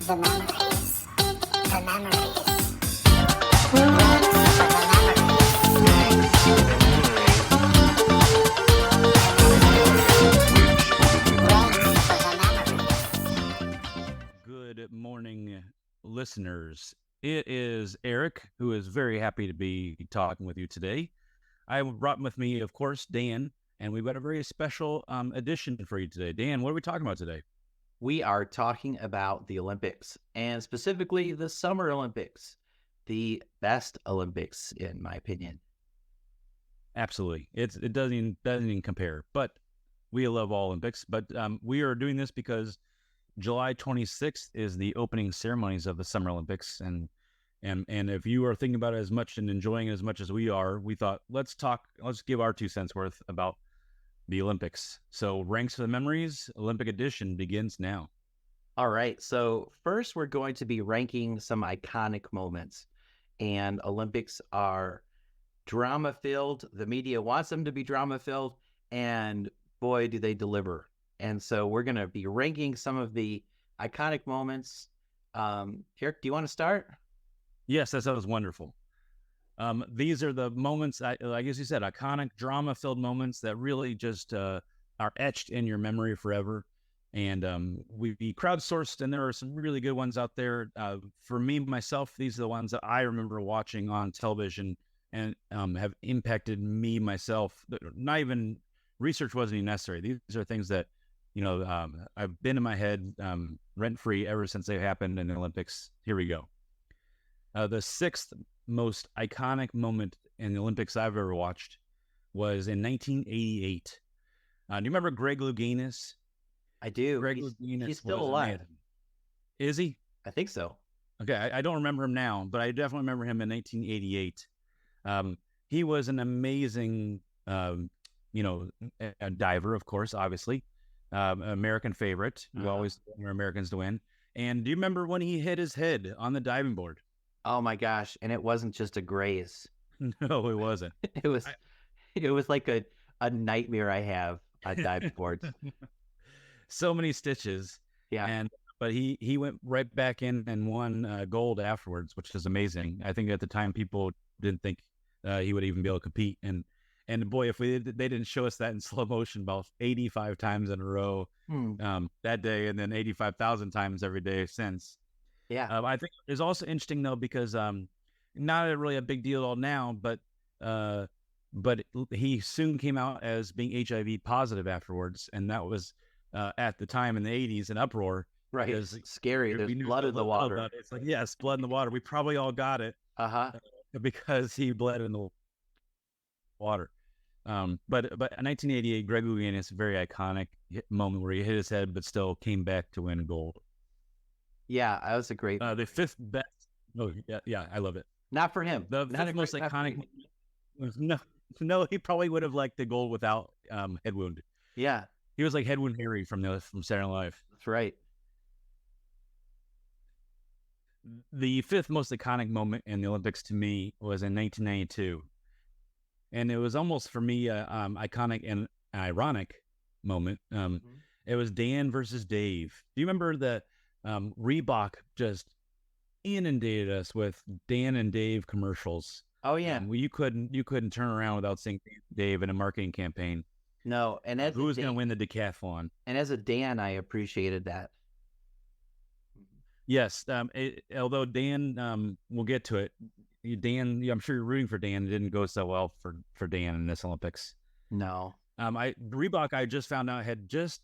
The memories. The memories. Ranks for the Good morning, listeners. It is Eric, who is very happy to be talking with you today. I brought with me, of course, Dan, and we've got a very special edition for you today. Dan, what are we talking about today? We are talking about the Olympics, and specifically the Summer Olympics, the best Olympics, in my opinion. Absolutely, it doesn't even compare. But we love all Olympics. But we are doing this because July 26th is the opening ceremonies of the Summer Olympics, and if you are thinking about it as much and enjoying it as much as we are, we thought let's give our 2 cents worth about the Olympics. So Ranks for the Memories Olympic edition begins now. All right, so first we're going to be ranking some iconic moments, and Olympics are drama-filled. The media wants them to be drama-filled, and boy, do they deliver. And so we're going to be ranking some of the iconic moments. Eric, do you want to start? Yes, that sounds wonderful. These are the moments, I guess you said, iconic, drama-filled moments that really just are etched in your memory forever. And we crowdsourced, and there are some really good ones out there. For me, myself, these are the ones that I remember watching on television and have impacted me myself. Not even research wasn't even necessary. These are things that, I've been in my head rent-free ever since they happened in the Olympics. Here we go. The sixth most iconic moment in the Olympics I've ever watched was in 1988. Do you remember Greg Louganis? I do. Greg Louganis he's still alive. Amazing. Is he? I think so. Okay, I don't remember him now, but I definitely remember him in 1988. He was an amazing, a diver, of course, obviously. American favorite. We always want Americans to win. And do you remember when he hit his head on the diving board? Oh my gosh! And it wasn't just a graze. No, it wasn't. It was like a nightmare I have on diving boards. So many stitches. Yeah. But he went right back in and won gold afterwards, which is amazing. I think at the time people didn't think he would even be able to compete. And boy, if they didn't show us that in slow motion about 85 times in a row that day, and then 85,000 times every day since. Yeah. I think it's also interesting though, because not really a big deal at all now, but he soon came out as being HIV positive afterwards, and that was at the time in the 80s an uproar. Right. It's scary. There's blood in the water. It's like, yes, blood in the water. We probably all got it because he bled in the water. But in 1988, Greg Louganis, a very iconic moment where he hit his head, but still came back to win gold. Yeah, that was a great. The fifth best. Oh yeah, I love it. Not for him. The fifth most iconic. No, he probably would have liked the gold without head wound. Yeah, he was like Head Wound Harry from Saturday Night Live. That's right. The fifth most iconic moment in the Olympics to me was in 1992, and it was almost for me iconic and ironic moment. It was Dan versus Dave. Do you remember that? Reebok just inundated us with Dan and Dave commercials. Oh yeah, you couldn't turn around without seeing Dave in a marketing campaign. No, and as who was going to win the decathlon? And as a Dan, I appreciated that. Yes, although Dan, we'll get to it. Dan, I'm sure you're rooting for Dan. It didn't go so well for Dan in this Olympics. No. Reebok, I just found out, had just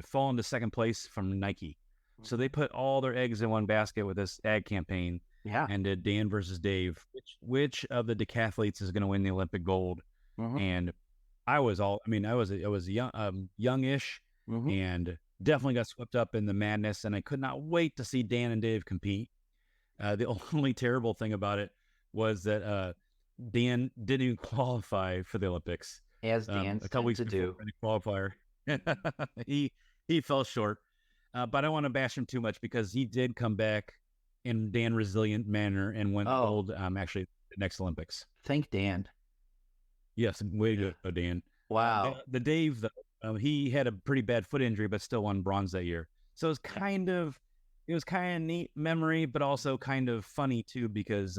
fallen to second place from Nike. So they put all their eggs in one basket with this ad campaign. Yeah. And did Dan versus Dave. Which of the decathletes is going to win the Olympic gold? And I was youngish and definitely got swept up in the madness, and I could not wait to see Dan and Dave compete. The only terrible thing about it was that Dan didn't even qualify for the Olympics. As Dan a couple weeks before the qualifier. he fell short, but I don't want to bash him too much because he did come back in Dan resilient manner and went gold actually the next Olympics. Thank Dan. Yes, way to go, Dan. Wow. The Dave, he had a pretty bad foot injury, but still won bronze that year. So it was kind of neat memory, but also kind of funny too because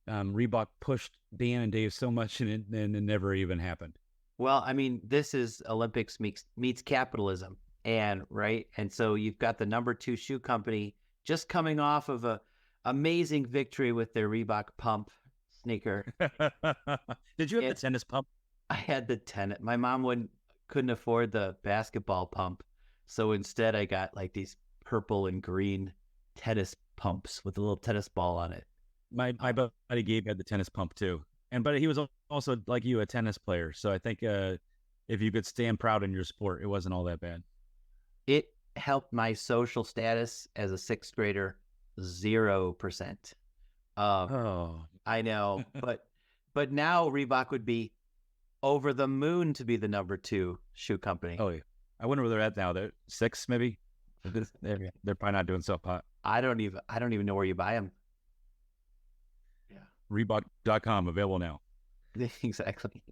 Reebok pushed Dan and Dave so much and it never even happened. Well, I mean, this is Olympics meets capitalism, and right, and so you've got the number 2 shoe company just coming off of a amazing victory with their Reebok Pump sneaker. Did you have the It- tennis pump? I had the tennis. My mom couldn't afford the basketball pump, so instead I got like these purple and green tennis pumps with a little tennis ball on it. My buddy Gabe had the tennis pump too, but he was also like you, a tennis player. So I think if you could stand proud in your sport, it wasn't all that bad. It helped my social status as a 6th grader 0%. Oh, I know, but now Reebok would be over the moon to be the number 2 shoe company. oh yeah. I wonder where they're at now. They're 6 maybe. They're probably not doing so hot. I don't even know where you buy them. Yeah, Reebok.com available now. exactly.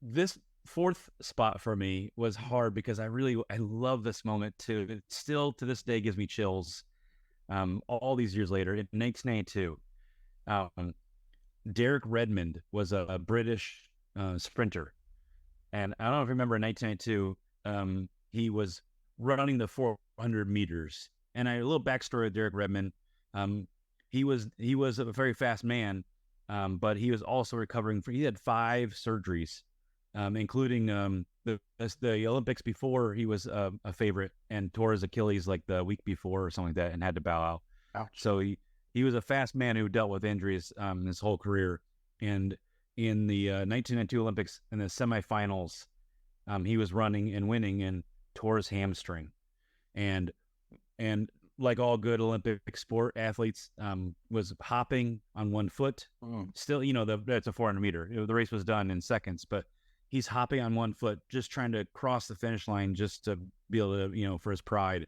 This fourth spot for me was hard because I love this moment too. It still to this day gives me chills. All these years later, in 1992, Derek Redmond was a British sprinter, and I don't know if you remember in 1992, he was running the 400 meters. And a little backstory of Derek Redmond, he was a very fast man, but he was also recovering he had 5 surgeries, including the Olympics before he was a favorite and tore his Achilles like the week before or something like that and had to bow out. Ouch. So he was a fast man who dealt with injuries his whole career. And in the 1992 Olympics in the semifinals, he was running and winning and tore his hamstring. And like all good Olympic sport athletes, was hopping on one foot. Still, it's a 400 meter. The race was done in seconds, but he's hopping on one foot, just trying to cross the finish line just to be able to, for his pride.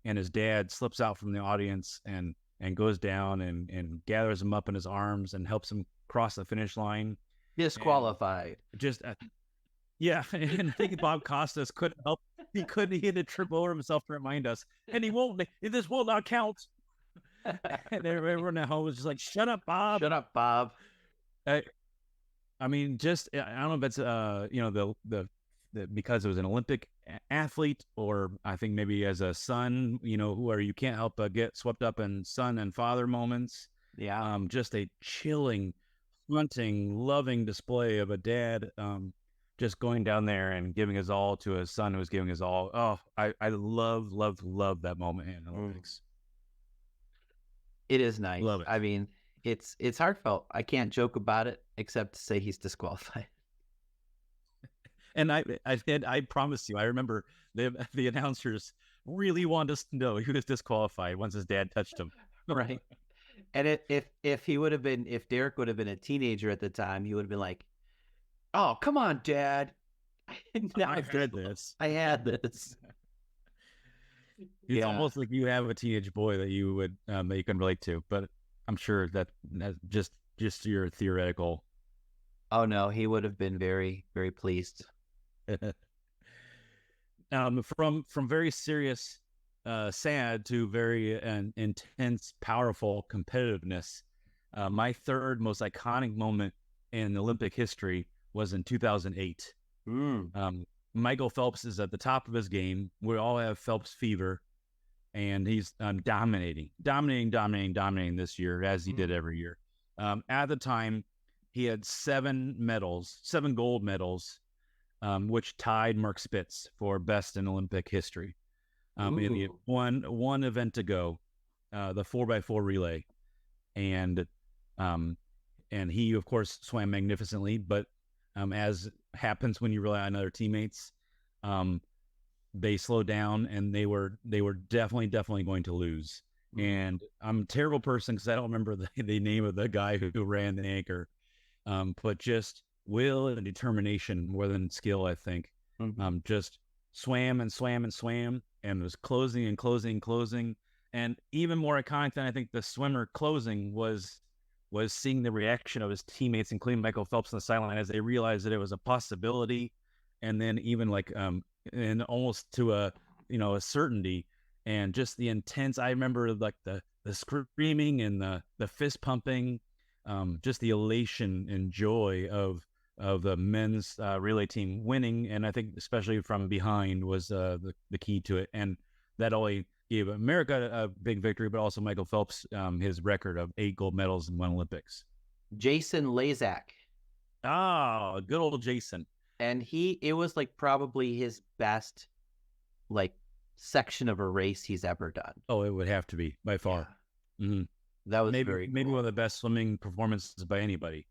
And his dad slips out from the audience and goes down and gathers him up in his arms and helps him cross the finish line. Disqualified. Yeah. And I think Bob Costas couldn't help. He had to trip over himself to remind us. And this will not count. And everyone at home was just like, shut up, Bob. Shut up, Bob. I mean, I don't know if it's, because it was an Olympic athlete, or I think maybe as a son, where you can't help but get swept up in son and father moments. Yeah. Just a chilling, haunting, loving display of a dad, just going down there and giving his all to his son who was giving his all. Oh, I love that moment in Olympics. It is nice. Love it. I mean, it's heartfelt. I can't joke about it except to say he's disqualified. And I promise you, I remember the announcers really wanted us to know he was disqualified once his dad touched him. Right. And if Derek would have been a teenager at the time, he would have been like, "Oh, come on, Dad! I've had this. I had this." It's almost like you have a teenage boy that you would that you can relate to, but I'm sure that's just your theoretical. Oh no, he would have been very, very pleased. From very serious, sad to very intense, powerful competitiveness. My third most iconic moment in Olympic history was in 2008. Michael Phelps is at the top of his game. We all have Phelps fever, and he's dominating this year as he did every year. At the time, he had 7 gold medals, which tied Mark Spitz for best in Olympic history. And he had one event to go, the 4x4 relay, and he of course swam magnificently, but as happens when you rely on other teammates, they slowed down and they were definitely going to lose. And I'm a terrible person because I don't remember the name of the guy who ran the anchor, but just will and determination more than skill, I think. Just swam and was closing. And even more iconic than I think the swimmer closing was seeing the reaction of his teammates, including Michael Phelps on the sideline, as they realized that it was a possibility. And then even and almost to a a certainty, and just the intense. I remember like the screaming and the fist pumping, just the elation and joy of the men's relay team winning, and I think especially from behind was the key to it, and that only gave America a big victory, but also Michael Phelps his record of 8 gold medals in one Olympics. Jason Lazak. Ah, good old Jason. And it was like probably his best like section of a race he's ever done. Oh, it would have to be by far. Yeah. Mm-hmm. That was maybe cool. one of the best swimming performances by anybody.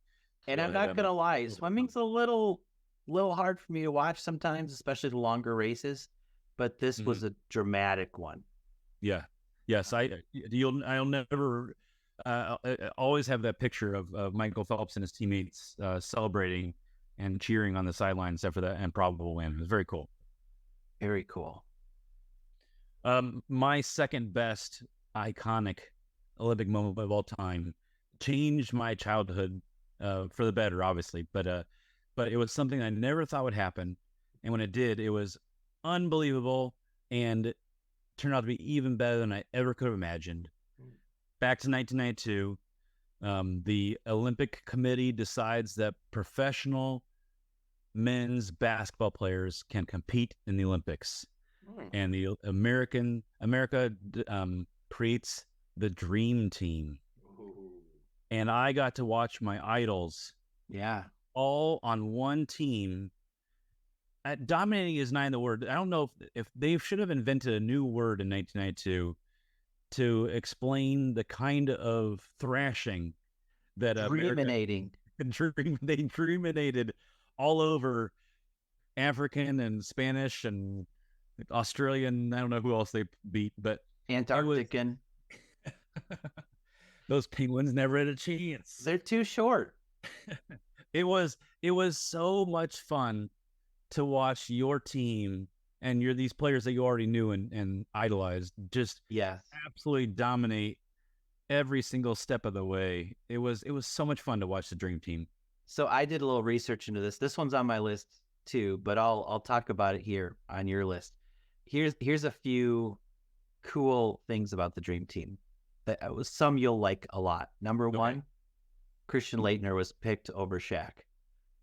And I'm not gonna lie, swimming's a little hard for me to watch sometimes, especially the longer races. But this was a dramatic one. Yeah. Yes. I'll never always have that picture of Michael Phelps and his teammates celebrating and cheering on the sidelines after that improbable win. It was very cool. Very cool. My second best iconic Olympic moment of all time changed my childhood for the better, obviously, but it was something I never thought would happen, and when it did, it was unbelievable and turned out to be even better than I ever could have imagined. Back to 1992, the Olympic Committee decides that professional men's basketball players can compete in the Olympics, and the America creates the Dream Team. And I got to watch my idols, all on one team. Dominating is not the word. I don't know if they should have invented a new word in 1992 to explain the kind of thrashing that they dreaminated all over African and Spanish and Australian. I don't know who else they beat, but Antarctican. Those Penguins never had a chance. They're too short. It was so much fun to watch your team and these players that you already knew and idolized just absolutely dominate every single step of the way. It was so much fun to watch the Dream Team. So I did a little research into this. This one's on my list too, but I'll talk about it here on your list. Here's a few cool things about the Dream Team. That was some you'll like a lot. Number one, Christian Laettner was picked over Shaq.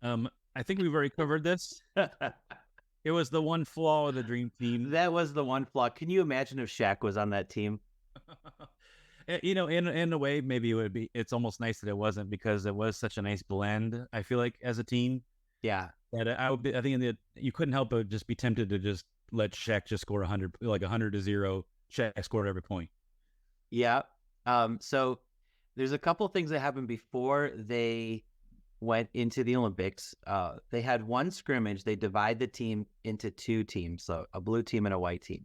I think we've already covered this. It was the one flaw of the Dream Team. That was the one flaw. Can you imagine if Shaq was on that team? In a way, maybe it would be. It's almost nice that it wasn't, because it was such a nice blend, I feel like, as a team. Yeah. That I think you couldn't help but just be tempted to just let Shaq just score 100, like 100-0. Shaq scored every point. Yeah. So there's a couple of things that happened before they went into the Olympics. They had one scrimmage. They divide the team into two teams, so a blue team and a white team.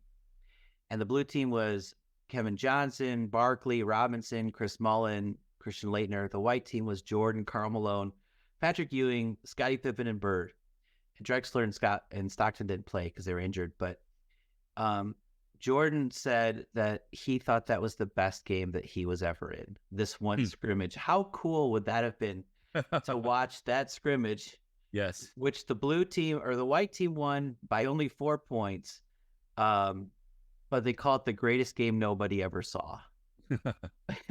And the blue team was Kevin Johnson, Barkley, Robinson, Chris Mullin, Christian Laettner. The white team was Jordan, Karl Malone, Patrick Ewing, Scottie Pippen, and Bird. And Drexler and Stockton didn't play because they were injured, but Jordan said that he thought that was the best game that he was ever in, this one scrimmage. How cool would that have been to watch that scrimmage? Yes. Which the blue team or the white team won by only 4 points. But they call it the greatest game nobody ever saw,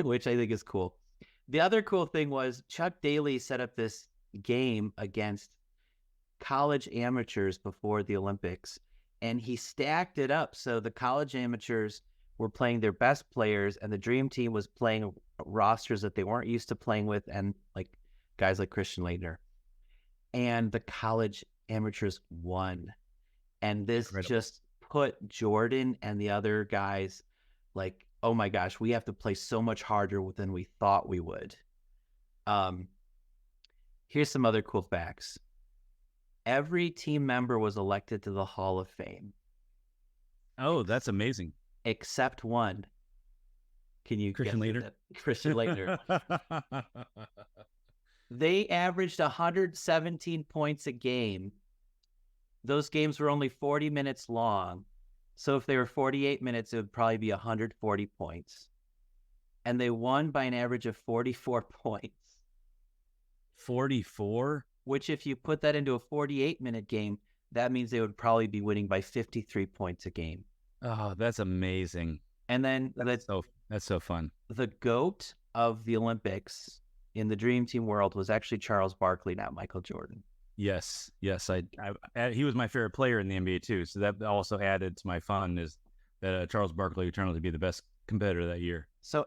which I think is cool. The other cool thing was Chuck Daly set up this game against college amateurs before the Olympics, and he stacked it up. So the college amateurs were playing their best players, and the Dream Team was playing rosters that they weren't used to playing with, and like guys like Christian Laettner. And the college amateurs won. And this just put Jordan and the other guys like, oh my gosh, we have to play so much harder than we thought we would. Here's some other cool facts. Every team member was elected to the Hall of Fame. Oh, that's amazing. Except one. Can you Christian Laettner? Christian Laettner. They averaged 117 points a game. Those games were only 40 minutes long. So if they were 48 minutes, it would probably be 140 points. And they won by an average of 44 points. 44? Which, if you put that into a 48-minute game, that means they would probably be winning by 53 points a game. Oh, that's amazing. And then That's so fun. the GOAT of the Olympics in the Dream Team world was actually Charles Barkley, not Michael Jordan. Yes, yes. He was my favorite player in the NBA too. So that also added to my fun is that Charles Barkley turned out to be the best competitor that year. So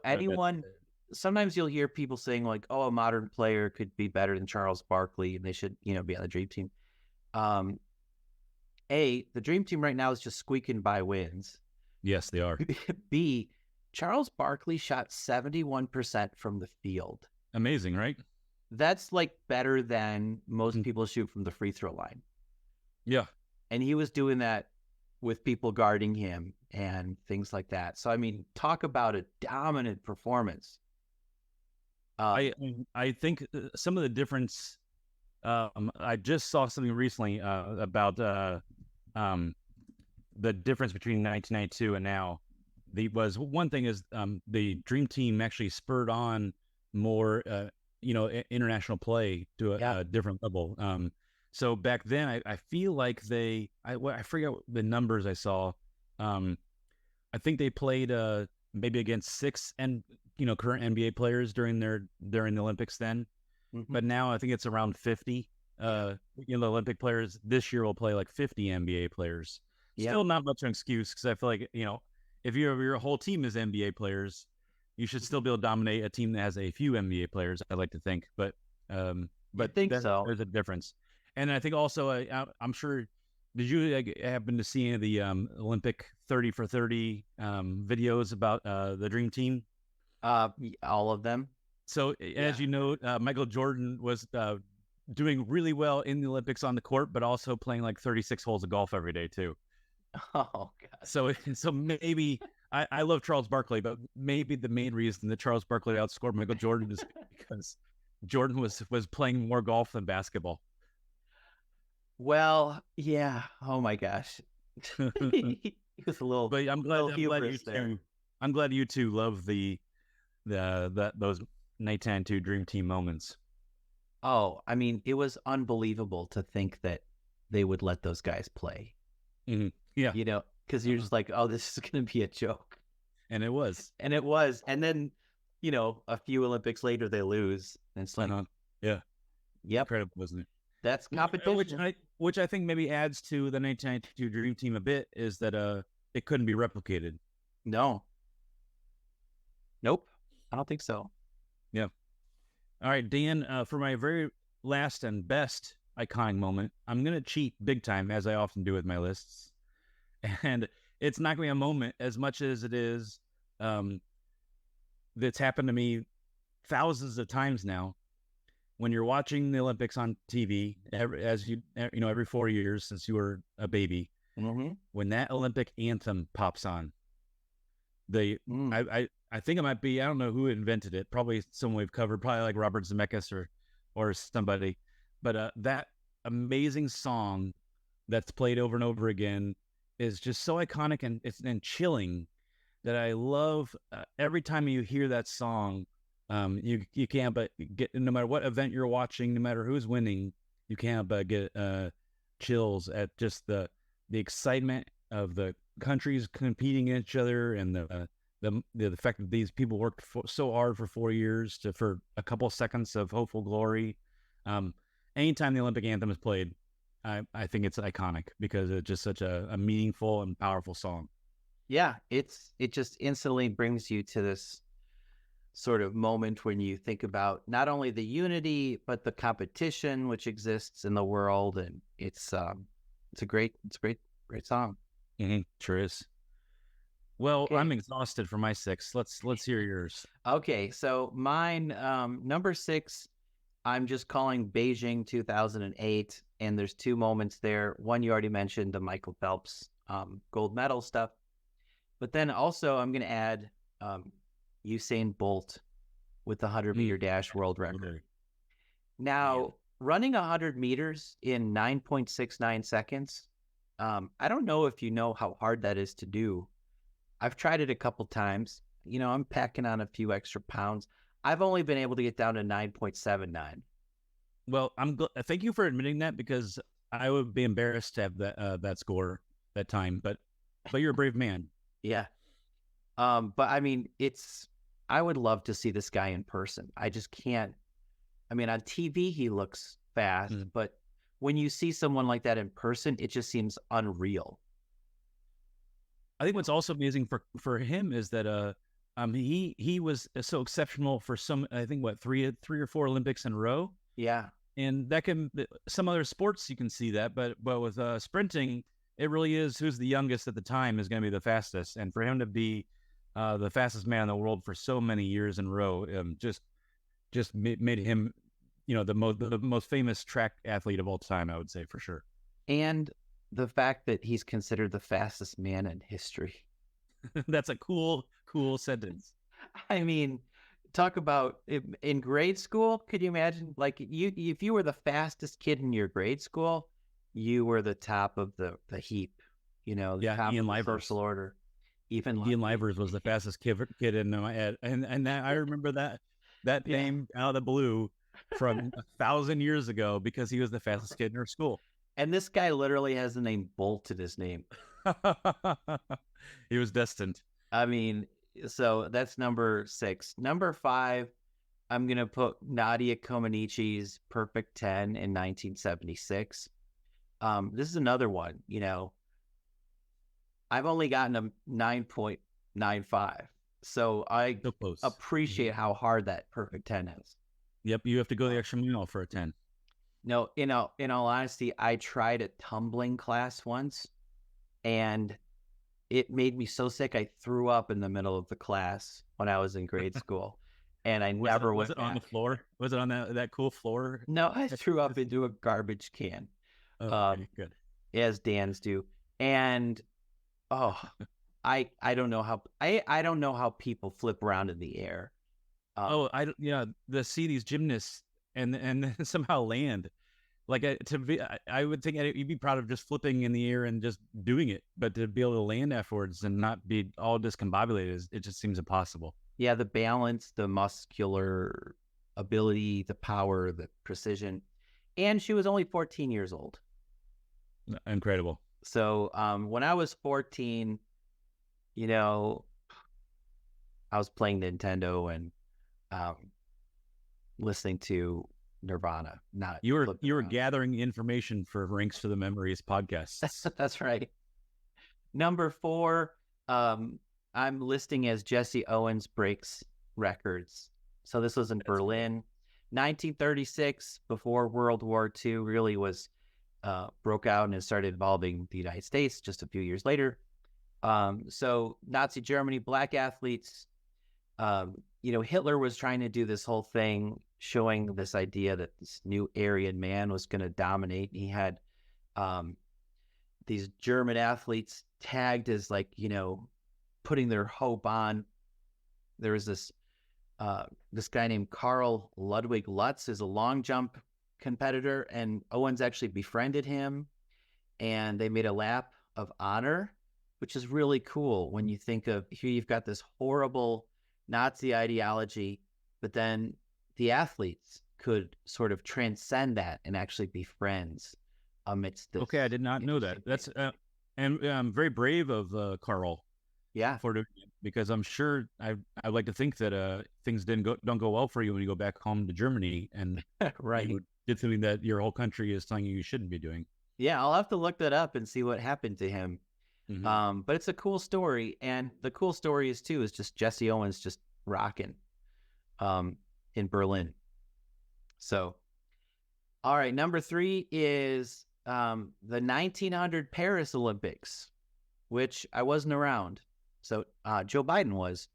sometimes you'll hear people saying like, "Oh, a modern player could be better than Charles Barkley, and they should, be on the Dream Team." The Dream Team right now is just squeaking by wins. Yes, they are. B, Charles Barkley shot 71% from the field. Amazing, right? That's like better than most people shoot from the free throw line. Yeah. And he was doing that with people guarding him and things like that. So, I mean, talk about a dominant performance. I think some of the difference. I just saw something recently about the difference between 1992 and now. One thing is the Dream Team actually spurred on more international play to a different level. So back then, I feel like I forget the numbers I saw. I think they played maybe against 6 and current NBA players during the Olympics then, but now I think it's around 50. The Olympic players this year will play like 50 NBA players. Still not much of an excuse because I feel like if your whole team is NBA players, you should still be able to dominate a team that has a few NBA players. I like to think, but so. There's a difference, and I think also I'm sure. Did you happen to see any of the Olympic 30 for 30 videos about the Dream Team? All of them. So as you know, Michael Jordan was doing really well in the Olympics on the court, but also playing like 36 holes of golf every day too. Oh God. So maybe I love Charles Barkley, but maybe the main reason that Charles Barkley outscored Michael Jordan is because Jordan was playing more golf than basketball. Well, yeah. Oh my gosh. He was a little. But I'm glad you two love those 1992 Dream Team moments. Oh, I mean, it was unbelievable to think that they would let those guys play. Mm-hmm. Yeah. Because you're just like, oh, this is going to be a joke. And it was. And then, a few Olympics later, they lose. And it's like, yeah. Yep. Incredible, wasn't it? That's competition. Which I think maybe adds to the 1992 Dream Team a bit is that it couldn't be replicated. No. Nope. I don't think so. Yeah. All right, Dan, for my very last and best iconic moment, I'm going to cheat big time, as I often do with my lists. And it's not going to be a moment as much as it is that's happened to me thousands of times now. When you're watching the Olympics on TV, every 4 years since you were a baby, when that Olympic anthem pops on, I think it might be, I don't know who invented it, probably someone we've covered, probably like Robert Zemeckis or somebody, but that amazing song that's played over and over again is just so iconic and chilling that I love. Every time you hear that song, you can't but get, no matter what event you're watching, no matter who's winning, you can't but get chills at just the excitement of the countries competing against each other, and the fact that these people worked so hard for 4 years for a couple seconds of hopeful glory. Anytime the Olympic anthem is played, I think it's iconic because it's just such a meaningful and powerful song. Yeah, it just instantly brings you to this sort of moment when you think about not only the unity but the competition which exists in the world, and it's a great song. Mm-hmm. Sure is. Well, Okay. I'm exhausted for my 6. Let's hear yours. Okay, so mine, number 6, I'm just calling Beijing 2008, and there's 2 moments there. One you already mentioned, the Michael Phelps gold medal stuff, but then also I'm going to add Usain Bolt with the 100-meter dash world record. Now, running 100 meters in 9.69 seconds, I don't know if you know how hard that is to do. I've tried it a couple times. I'm packing on a few extra pounds. I've only been able to get down to 9.79. Well, thank you for admitting that, because I would be embarrassed to have that score that time. But but you're a brave man. Yeah. But I mean, I would love to see this guy in person. I just can't. I mean, on TV, he looks fast, Mm. but when you see someone like that in person, it just seems unreal. I think what's also amazing for him is that he was so exceptional for I think what three or four Olympics in a row, Yeah. and that can some other sports you can see that, but with sprinting, it really is who's the youngest at the time is going to be the fastest, and for him to be the fastest man in the world for so many years in a row, just made him, the most famous track athlete of all time, I would say for sure. And the fact that he's considered the fastest man in history. That's a cool sentence. I mean, talk about in grade school. Could you imagine, like, if you were the fastest kid in your grade school, you were the top of the heap. The top Ian of the Livers. social order. Ian Livers was the fastest kid in my head, and that, I remember that name out of the blue from 1,000 years ago because he was the fastest kid in our school. And this guy literally has the name Bolt in his name. He was destined. I mean, so that's number 6. Number 5, I'm going to put Nadia Comaneci's Perfect 10 in 1976. This is another one, I've only gotten a 9.95. So I So close. appreciate how hard that Perfect 10 is. Yep, you have to go the extra mile for a 10. No, in all honesty, I tried a tumbling class once, and it made me so sick I threw up in the middle of the class when I was in grade school, and I never went Was it on the floor? Was it on that cool floor? No, I threw up into a garbage can. Oh, okay, good. As Dan's do, and I don't know how I don't know how people flip around in the air. To see these gymnasts and then somehow land. Like I would think you'd be proud of just flipping in the air and just doing it, but to be able to land afterwards and not be all discombobulated, it just seems impossible. Yeah, the balance, the muscular ability, the power, the precision, and she was only 14 years old. Incredible. So when I was 14, I was playing Nintendo and listening to Nirvana. You were gathering information for Ranks for the Memories podcasts. That's right. Number 4, I'm listing as Jesse Owens breaks records. So this was in Berlin, 1936, before World War II really was broke out and it started involving the United States just a few years later. So Nazi Germany, black athletes. Hitler was trying to do this whole thing showing this idea that this new Aryan man was going to dominate. He had these German athletes tagged as putting their hope on. There was this guy named Karl Ludwig Lutz is a long jump competitor, and Owens actually befriended him, and they made a lap of honor, which is really cool when you think of here you've got this horrible Nazi ideology, but then the athletes could sort of transcend that and actually be friends amidst this. Okay, I did not know that. That's and very brave of Karl. Yeah, for doing it, because I'm sure I'd like to think that things don't go well for you when you go back home to Germany and right. You did something that your whole country is telling you shouldn't be doing. Yeah, I'll have to look that up and see what happened to him. Mm-hmm. But it's a cool story, and the cool story is just Jesse Owens just rocking in Berlin. So, all right, number 3 is the 1900 Paris Olympics, which I wasn't around. So Joe Biden was,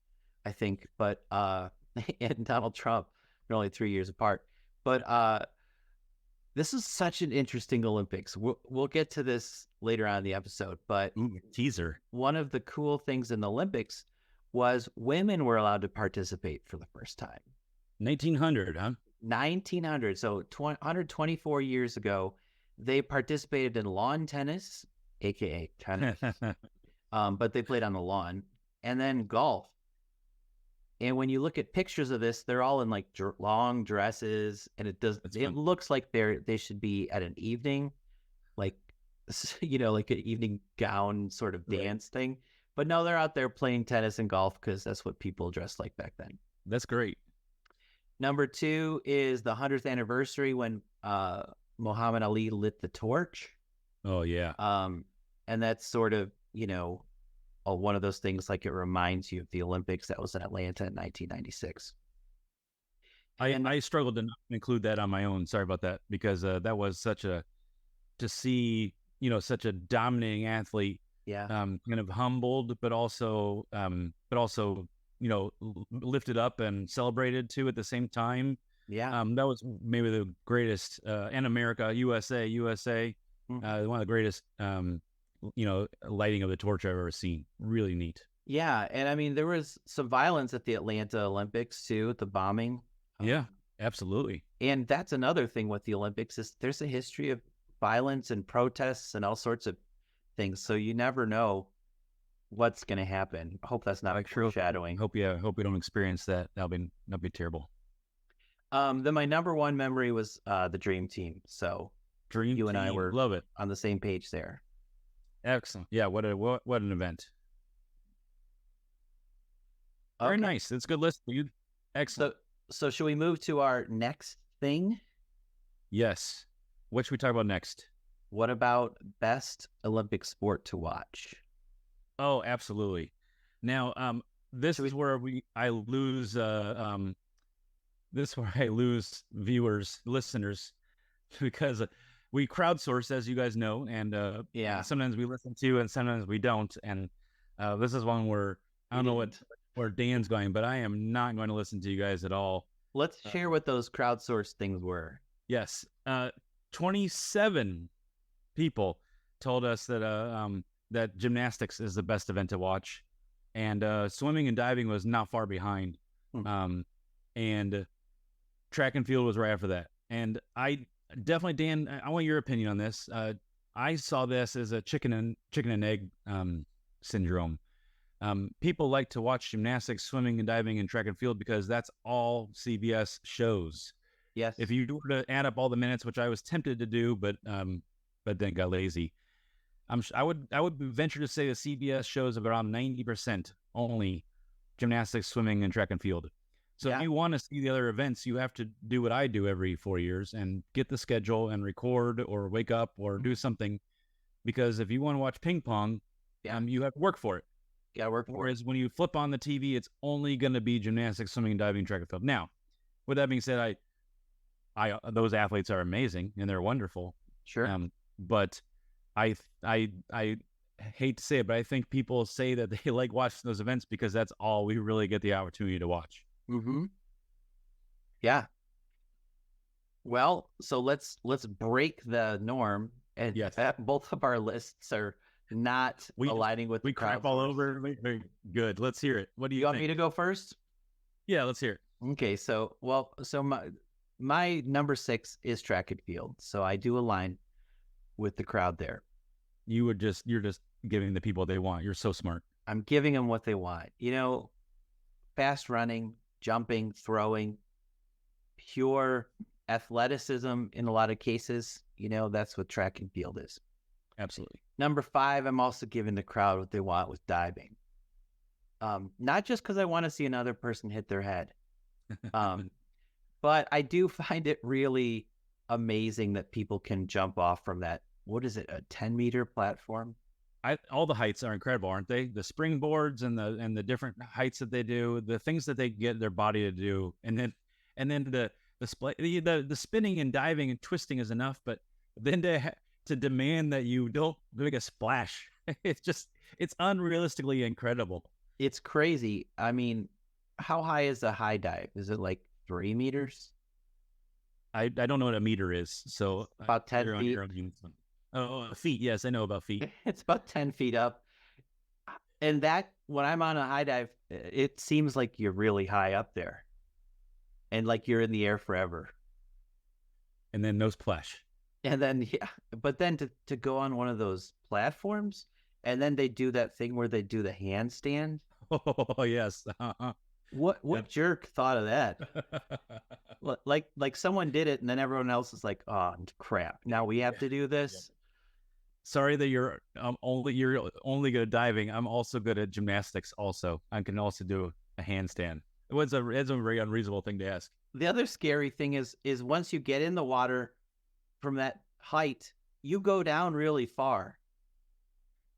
I think, but and Donald Trump are only 3 years apart. But this is such an interesting Olympics. We'll get to this later on in the episode, but teaser. One of the cool things in the Olympics was women were allowed to participate for the first time. 1900, huh? 1900. So 124 years ago, they participated in lawn tennis, aka tennis, but they played on the lawn, and then golf. And when you look at pictures of this, they're all in long dresses, and it looks like they should be at an evening, like like an evening gown sort of Right. dance thing. But no, they're out there playing tennis and golf because that's what people dressed like back then. That's great. Number 2 is the 100th anniversary when Muhammad Ali lit the torch. Oh yeah. And that's sort of, one of those things like it reminds you of the Olympics that was in Atlanta in 1996. And I struggled to not include that on my own. Sorry about that, because that was to see, such a dominating athlete, yeah, kind of humbled, but also, lifted up and celebrated too at the same time. yeah. That was maybe the greatest, in America, USA, Mhm. one of the greatest, lighting of the torch I've ever seen. Really neat. Yeah, and I mean there was some violence at the Atlanta Olympics too, the bombing. Yeah, absolutely. And that's another thing with the Olympics is there's a history of violence and protests and all sorts of things. So you never know what's going to happen. I hope that's not Like, sure. foreshadowing. Hope we don't experience that. That'll be terrible. Then my number 1 memory was the Dream Team. So Dream you and I team. were Love it. on the same page there. Excellent. Yeah, what an event. Very Okay. nice. It's a good list, dude. Excellent. So should we move to our next thing? Yes. What should we talk about next? What about best Olympic sport to watch? Oh, absolutely. Now, this is where I lose viewers, listeners, because we crowdsource, as you guys know, and Yeah. sometimes we listen to and sometimes we don't. And this is one where I don't know where Dan's going, but I am not going to listen to you guys at all. Let's share what those crowdsourced things were. Yes. 27 people told us that that gymnastics is the best event to watch, and swimming and diving was not far behind. And track and field was right after that. And I definitely, Dan, I want your opinion on this. I saw this as a chicken and egg syndrome. People like to watch gymnastics, swimming and diving, and track and field because that's all CBS shows. Yes. If you were to add up all the minutes, which I was tempted to do, but then got lazy, I would venture to say the CBS shows around 90% only gymnastics, swimming, and track and field. So if you want to see the other events, you have to do what I do every 4 years and get the schedule and record or wake up or do something. Because if you want to watch ping pong, you have to work for it. Yeah, work for it. Whereas when you flip on the TV, it's only going to be gymnastics, swimming, diving, track and field. Now, with that being said, I those athletes are amazing and they're wonderful. Sure. But I hate to say it, but I think people say that they like watching those events because that's all we really get the opportunity to watch. Mm-hmm. Yeah. Well, so let's break the norm, and Yes. both of our lists are not aligning with. We crap all over. Very good. Let's hear it. What do you want think? me to go first? Yeah, let's hear it. Okay, so my number 6 is track and field, so I do align with the crowd there. You're just giving the people what they want. You're so smart. I'm giving them what they want. Fast running, jumping, throwing, pure athleticism in a lot of cases. That's what track and field is. Absolutely. Number 5, I'm also giving the crowd what they want with diving. Not just because I want to see another person hit their head. But I do find it really amazing that people can jump off from that. What is it? A 10-meter platform? All the heights are incredible, aren't they? The springboards and the different heights that they do, the things that they get their body to do, and then the spinning and diving and twisting is enough, but then to demand that you don't make a splash, it's unrealistically incredible. It's crazy. I mean, how high is a high dive? Is it like 3 meters? I don't know what a meter is, so about 10 feet. Feet. Yes, I know about feet. It's about 10 feet up. And that, when I'm on a high dive, it seems like you're really high up there. And like you're in the air forever. And then no splash. And then, but then to go on one of those platforms, and then they do that thing where they do the handstand. Oh, yes. What jerk thought of that? Like someone did it, and then everyone else is like, "Oh, crap! Now we have to do this." sorry that you're only good at diving. I'm also good at gymnastics. Also, I can also do a handstand. It's a very unreasonable thing to ask. The other scary thing is once you get in the water from that height, you go down really far.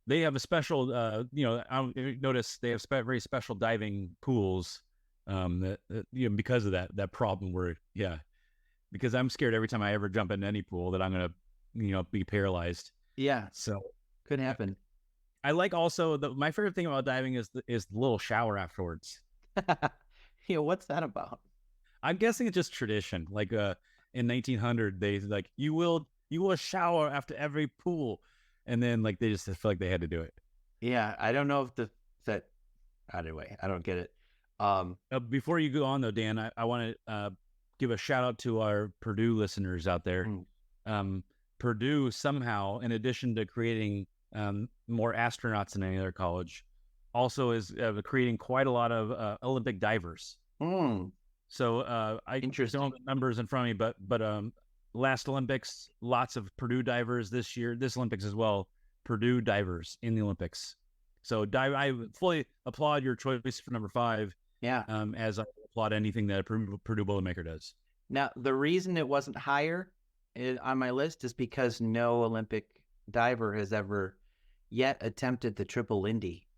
They have a special, I notice they have very special diving pools, because of that problem where, because I'm scared every time I ever jump into any pool that I'm gonna, be paralyzed. Yeah, So could happen. I like also my favorite thing about diving is the little shower afterwards. What's that about? I'm guessing it's just tradition. Like in 1900, they like you will shower after every pool, and then like they just feel like they had to do it. Yeah, I don't know if that. Anyway, I don't get it. Before you go on though, Dan, I want to give a shout out to our Purdue listeners out there. Purdue somehow, in addition to creating more astronauts than any other college, also is creating quite a lot of Olympic divers. So I don't have the numbers in front of me, but last Olympics, lots of Purdue divers this year, this Olympics as well, Purdue divers in the Olympics. So I fully applaud your choice for number 5. Yeah. As I applaud anything that a Purdue Boilermaker does. Now, the reason it wasn't higher on my list is because no Olympic diver has ever yet attempted the triple Lindy,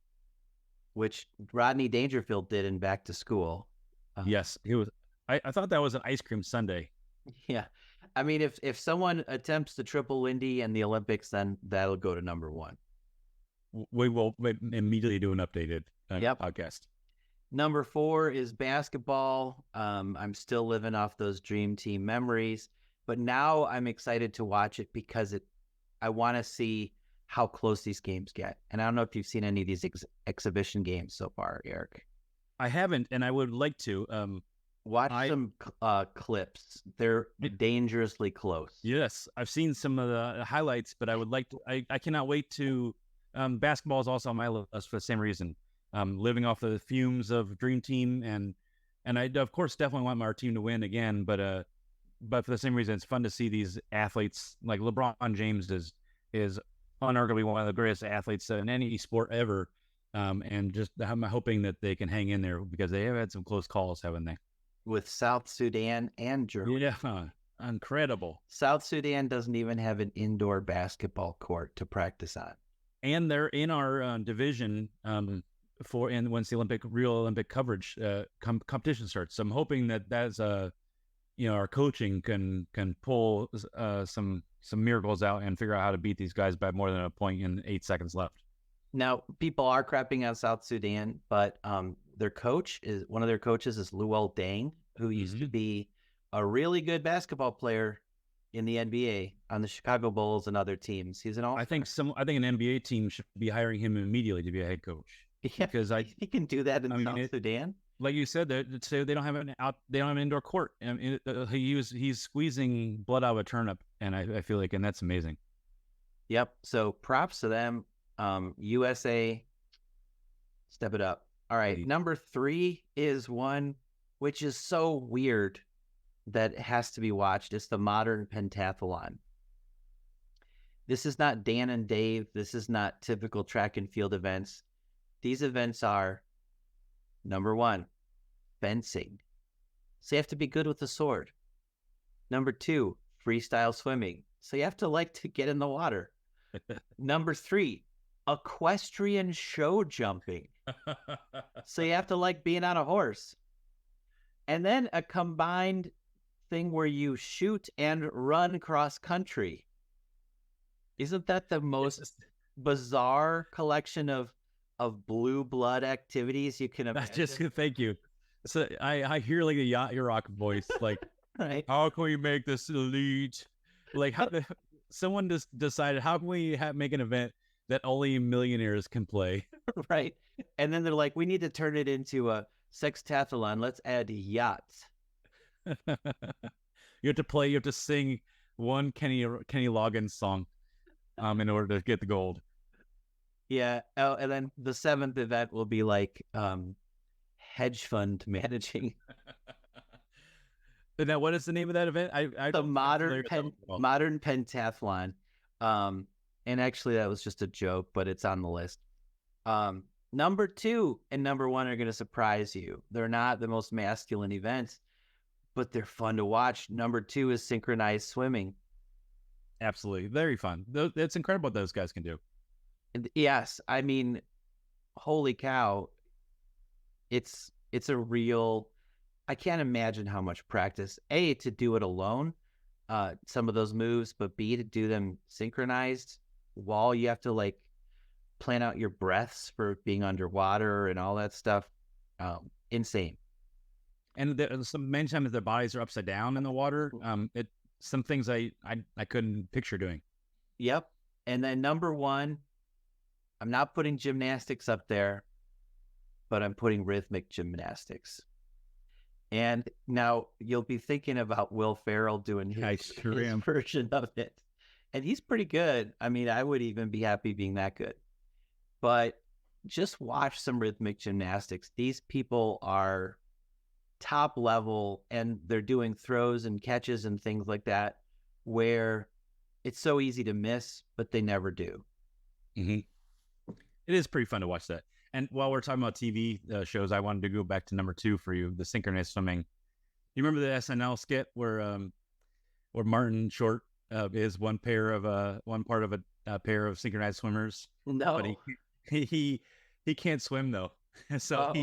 which Rodney Dangerfield did in Back to School. Yes, it was. I thought that was an ice cream sundae. Yeah. I mean, if someone attempts the triple Lindy in the Olympics, then that'll go to number 1. We will immediately do an updated podcast. Number 4 is basketball. I'm still living off those Dream Team memories, but now I'm excited to watch it because I want to see how close these games get. And I don't know if you've seen any of these exhibition games so far, Eric. I haven't, and I would like to. Watch some clips. They're dangerously close. Yes, I've seen some of the highlights, but I would like to. I cannot wait to. Basketball is also on my list for the same reason. Living off the fumes of Dream Team, and I of course definitely want our team to win again. But for the same reason, it's fun to see these athletes like LeBron James is unarguably one of the greatest athletes in any sport ever. And just I'm hoping that they can hang in there because they have had some close calls, haven't they? With South Sudan and Germany. Yeah, incredible. South Sudan doesn't even have an indoor basketball court to practice on. And they're in our division once the real Olympic coverage competition starts. So I'm hoping that's our coaching can pull some miracles out and figure out how to beat these guys by more than a point in 8 seconds left. Now, people are crapping on South Sudan, but one of their coaches is Luol Deng, who used to be a really good basketball player in the NBA on the Chicago Bulls and other teams. He's an all. I think an NBA team should be hiring him immediately to be a head coach. Yeah, because he can do that in South Sudan. Like you said, they don't have an indoor court, and he's squeezing blood out of a turnip, and I feel like, and that's amazing. Yep. So props to them. USA, step it up. All right. Number 3 is one which is so weird that it has to be watched. It's the modern pentathlon. This is not Dan and Dave. This is not typical track and field events. These events are, number 1, fencing. So you have to be good with the sword. Number 2, freestyle swimming. So you have to like to get in the water. Number 3, equestrian show jumping. So you have to like being on a horse. And then a combined thing where you shoot and run cross country. Isn't that the most bizarre collection of blue blood activities you can imagine? Thank you. So I hear like a yacht rock voice, like, right? How can we make this elite? Like, how someone just decided, how can we make an event that only millionaires can play? Right. And then they're like, we need to turn it into a sextathlon. Let's add yachts. You have to sing one Kenny Loggins song in order to get the gold. Yeah. Oh, and then the 7th event will be like hedge fund managing. Now, what is the name of that event? The modern pentathlon. And actually, that was just a joke, but it's on the list. Number 2 and number 1 are going to surprise you. They're not the most masculine events, but they're fun to watch. Number 2 is synchronized swimming. Absolutely. Very fun. It's incredible what those guys can do. And yes, I mean, holy cow. It's a real, I can't imagine how much practice, A, to do it alone, some of those moves, but B, to do them synchronized while you have to like plan out your breaths for being underwater and all that stuff. Insane. And many times their bodies are upside down in the water. Some things I couldn't picture doing. Yep. And then number 1, I'm not putting gymnastics up there, but I'm putting rhythmic gymnastics. And now you'll be thinking about Will Ferrell doing his version of it. And he's pretty good. I mean, I would even be happy being that good. But just watch some rhythmic gymnastics. These people are top level, and they're doing throws and catches and things like that where it's so easy to miss, but they never do. Mm-hmm. It is pretty fun to watch that. And while we're talking about TV shows, I wanted to go back to number 2 for you, the synchronized swimming. You remember the SNL skit where Martin Short is one part of a pair of synchronized swimmers? No, but he can't swim though. So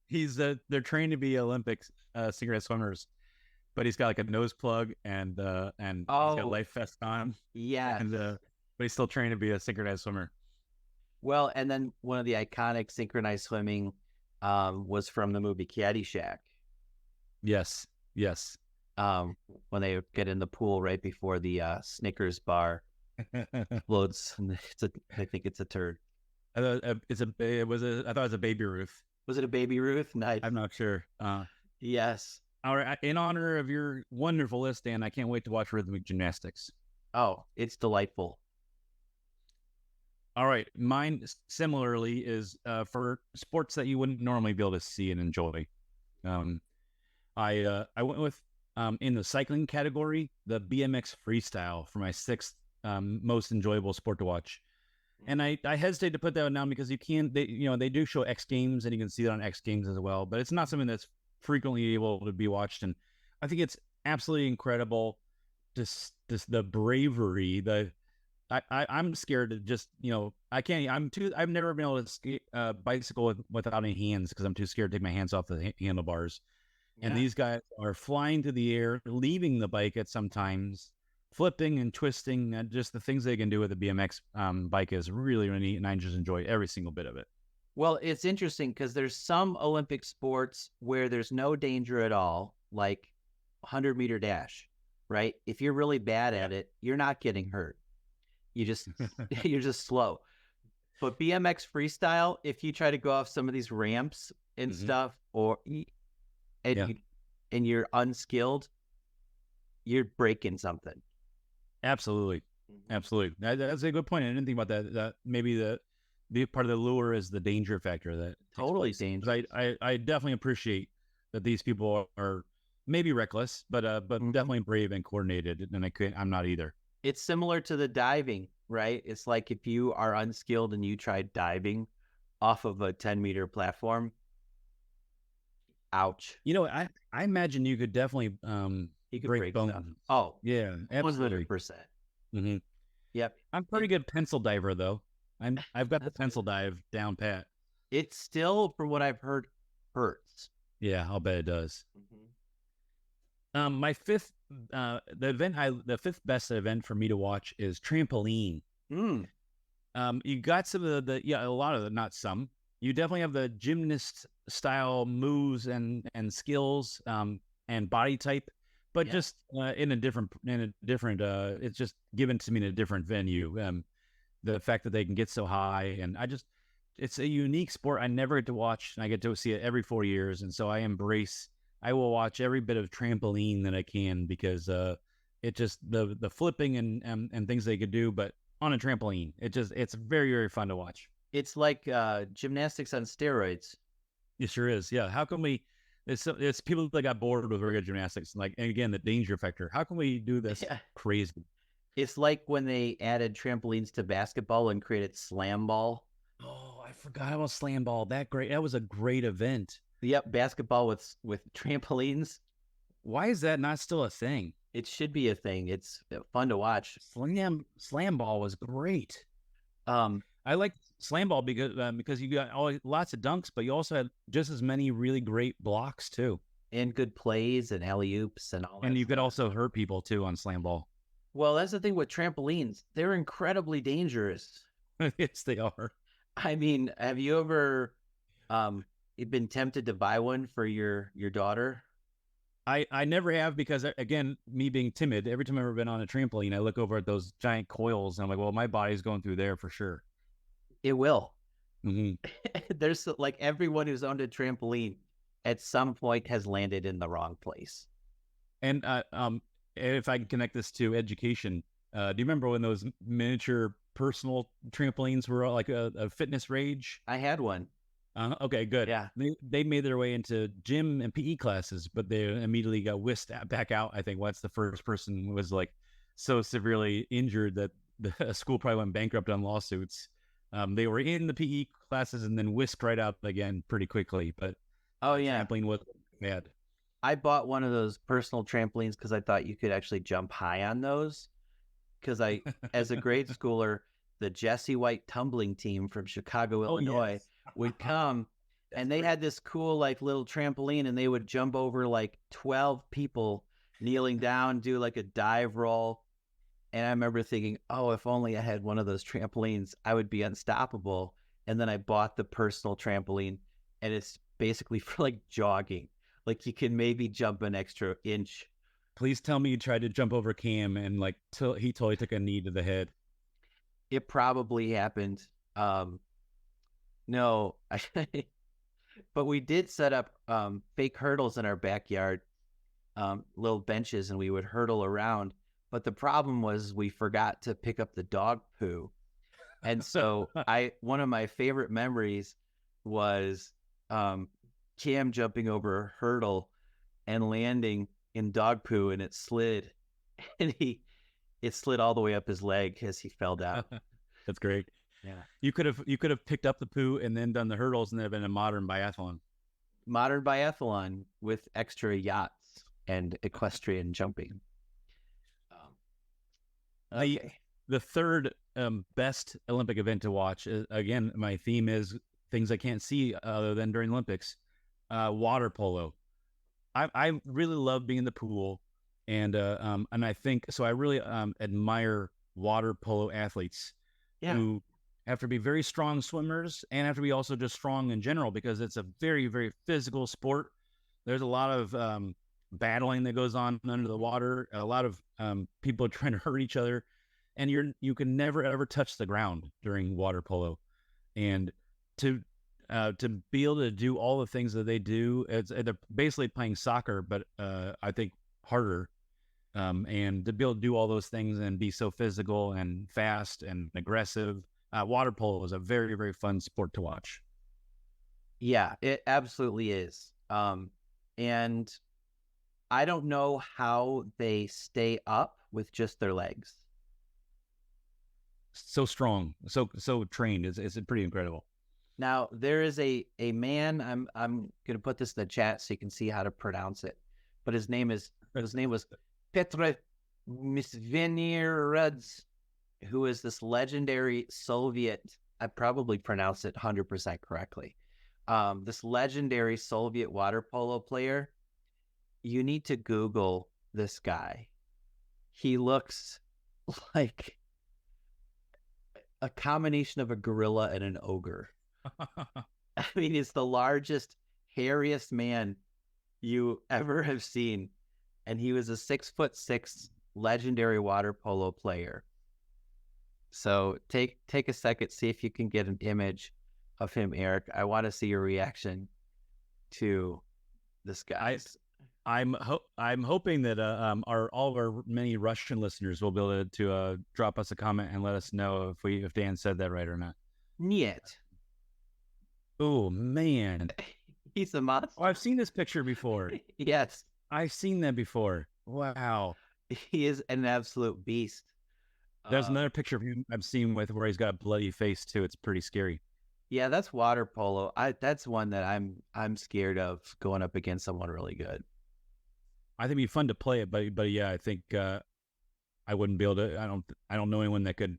they're trained to be Olympic synchronized swimmers, but he's got like a nose plug and he's got a life vest on. Yeah, but he's still trained to be a synchronized swimmer. Well, and then one of the iconic synchronized swimming was from the movie Caddyshack. Yes. When they get in the pool right before the Snickers bar explodes. I think it's a turd. I thought it was a Baby Ruth. Was it a Baby Ruth? Nice. I'm not sure. Yes. All right. In honor of your wonderful list, Dan, I can't wait to watch rhythmic gymnastics. Oh, it's delightful. All right. Mine similarly is for sports that you wouldn't normally be able to see and enjoy. I went with in the cycling category, the BMX freestyle for my 6th most enjoyable sport to watch. And I hesitate to put that one down because they do show X Games and you can see that on X Games as well, but it's not something that's frequently able to be watched. And I think it's absolutely incredible. Just the bravery, I'm scared to just, I've never been able to bicycle without any hands because I'm too scared to take my hands off the handlebars. Yeah. And these guys are flying to the air, leaving the bike at sometimes, flipping and twisting. And just the things they can do with the BMX bike is really, really neat. And I just enjoy every single bit of it. Well, it's interesting because there's some Olympic sports where there's no danger at all, like 100-meter dash, right? If you're really bad at it, you're not getting hurt. You're just slow. But BMX freestyle, if you try to go off some of these ramps and stuff, and you're unskilled, you're breaking something. Absolutely. That's a good point. I didn't think about that. That maybe the part of the lure is the danger factor that totally dangerous. I definitely appreciate that these people are maybe reckless, but definitely brave and coordinated. And I'm not either. It's similar to the diving, right? It's like if you are unskilled and you try diving off of a 10-meter platform, ouch. I imagine you could definitely you could break bones. Down. Oh, yeah, absolutely. 100%. Mm-hmm. Yep. I'm pretty good pencil diver though. I've got the pencil dive down pat. It still, from what I've heard, hurts. Yeah, I'll bet it does. Mm-hmm. My 5th, the 5th best event for me to watch is trampoline. You got some of a lot of not some. You definitely have the gymnast style moves and skills and body type, but just in a different. It's just given to me in a different venue. The fact that they can get so high, and it's a unique sport. I never get to watch, and I get to see it every 4 years, and so I will watch every bit of trampoline that I can because it just the flipping and things they could do, but on a trampoline, it's very, very fun to watch. It's like gymnastics on steroids. It sure is. Yeah. How can we? It's people that got bored with regular gymnastics, and again the danger factor. How can we do this crazy? It's like when they added trampolines to basketball and created slam ball. Oh, I forgot about slam ball. That was a great event. Yep, basketball with trampolines. Why is that not still a thing? It should be a thing. It's fun to watch. Slam ball was great. Um, I like slam ball because you got lots of dunks, but you also had just as many really great blocks too. and good plays and alley oops and all that. And you could stuff. also hurt people too on slam ball. Well, that's the thing with trampolines. They're incredibly dangerous. Yes, they are. I mean, have you ever been tempted to buy one for your daughter? I never have because again, me being timid, every time I've ever been on a trampoline, I look over at those giant coils and I'm like, well, my body's going through there for sure. It will. Hmm. There's like everyone who's owned a trampoline at some point has landed in the wrong place. And if I can connect this to education, do you remember when those miniature personal trampolines were like a fitness rage? I had one. Okay, good. Yeah. They made their way into gym and PE classes, but they immediately got whisked back out. I think once the first person was like so severely injured that the school probably went bankrupt on lawsuits. They were in the PE classes and then whisked right out again pretty quickly. But Oh yeah. trampoline was bad. I bought one of those personal trampolines because I thought you could actually jump high on those. Because as a grade schooler, the Jesse White tumbling team from Chicago, Illinois, yes. would come, and they had this cool like little trampoline, and they would jump over like 12 people kneeling down, do like a dive roll. And I remember thinking, oh, if only I had one of those trampolines, I would be unstoppable. And then I bought the personal trampoline, and it's basically for like jogging. Like you can maybe jump an extra inch. Please tell me you tried to jump over Cam and like he totally took a knee to the head. It probably happened. No, but we did set up fake hurdles in our backyard, little benches, and we would hurdle around. But the problem was we forgot to pick up the dog poo. And so one of my favorite memories was Cam jumping over a hurdle and landing in dog poo, and it slid, and it slid all the way up his leg as he fell down. That's great. Yeah. You could have picked up the poo and then done the hurdles and then been a modern biathlon. Modern biathlon with extra yachts and equestrian jumping. Okay. The third best Olympic event to watch, again, my theme is things I can't see other than during Olympics. Water polo. I really love being in the pool, and I think so. I really admire water polo athletes who have to be very strong swimmers and have to be also just strong in general because it's a very, very physical sport. There's a lot of battling that goes on under the water. A lot of people trying to hurt each other, and you can never ever touch the ground during water polo. And to be able to do all the things that they do, they're basically playing soccer, but I think harder. And to be able to do all those things and be so physical and fast and aggressive, water polo is a very, very fun sport to watch. Yeah, it absolutely is. And I don't know how they stay up with just their legs. So strong, so trained. It's pretty incredible. Now there is a man. I'm gonna put this in the chat so you can see how to pronounce it. But his name was Petr Misvenirads, who is this legendary Soviet. I probably pronounced it 100% correctly. This legendary Soviet water polo player. You need to Google this guy. He looks like a combination of a gorilla and an ogre. I mean, he's the largest, hairiest man you ever have seen. And he was a 6'6" legendary water polo player. So take a second, see if you can get an image of him, Eric. I want to see your reaction to this guy. I'm hoping that all of our many Russian listeners will be able to drop us a comment and let us know if Dan said that right or not. Niet. Oh man, He's a monster. Oh, I've seen this picture before. Yes, I've seen that before. Wow. he is an absolute beast. There's Uh, another picture of him I've seen with where he's got a bloody face too. It's pretty scary. yeah, that's water polo. That's one that I'm scared of going up against someone really good. I think it'd be fun to play it, but yeah, I think I wouldn't be able to. I don't know anyone that could,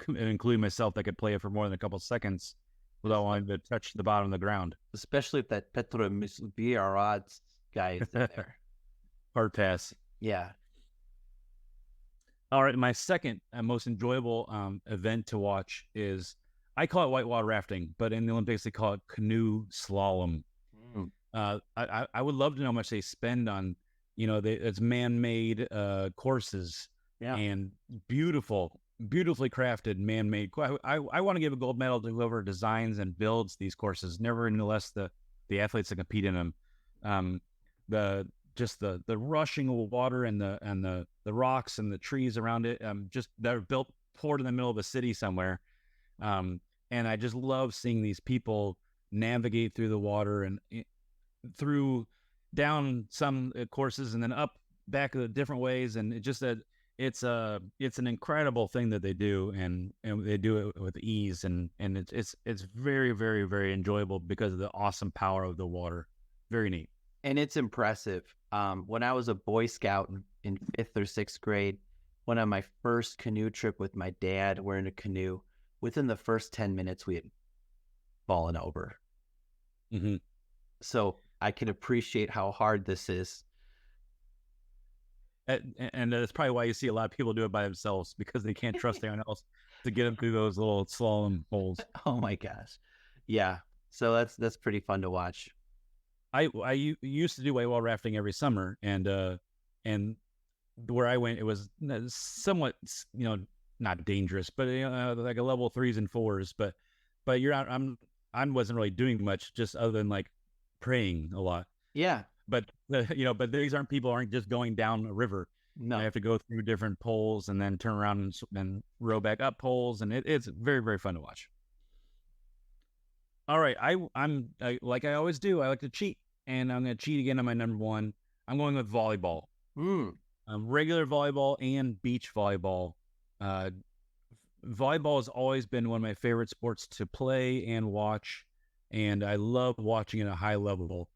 including myself, that could play it for more than a couple seconds without wanting to touch the bottom of the ground. Especially if that Petro Vieira guy is in there. Hard pass. Yeah. All right, my second and most enjoyable event to watch is, I call it whitewater rafting, but in the Olympics they call it canoe slalom. Mm. I would love to know how much they spend on, it's man-made courses Yeah. and beautifully crafted man-made. I want to give a gold medal to whoever designs and builds these courses. Nevertheless, the athletes that compete in them, the rushing of water and the rocks and the trees around it, just they're poured in the middle of a city somewhere, and I just love seeing these people navigate through the water and through down some courses and then up back the different ways, and it's an incredible thing that they do, and they do it with ease, and it's very, very, very enjoyable because of the awesome power of the water. Very neat. And it's impressive. When I was a Boy Scout in 5th or 6th grade, went on my first canoe trip with my dad. We're in a canoe. Within the first 10 minutes, we had fallen over. Mm-hmm. So I can appreciate how hard this is. And that's probably why you see a lot of people do it by themselves, because they can't trust anyone else to get them through those little slalom holes. Oh my gosh. Yeah. So that's pretty fun to watch. I used to do whitewater rafting every summer, and where I went, it was somewhat, not dangerous, but like a level 3s and 4s. But you're not. I wasn't really doing much, just other than like praying a lot. Yeah. But but these people aren't just going down a river. No. They have to go through different poles and then turn around and row back up poles, and it's very, very fun to watch. All right, I'm like I always do. I like to cheat, and I'm going to cheat again on my number one. I'm going with volleyball. Regular volleyball and beach volleyball. Volleyball has always been one of my favorite sports to play and watch, and I love watching it at a high level,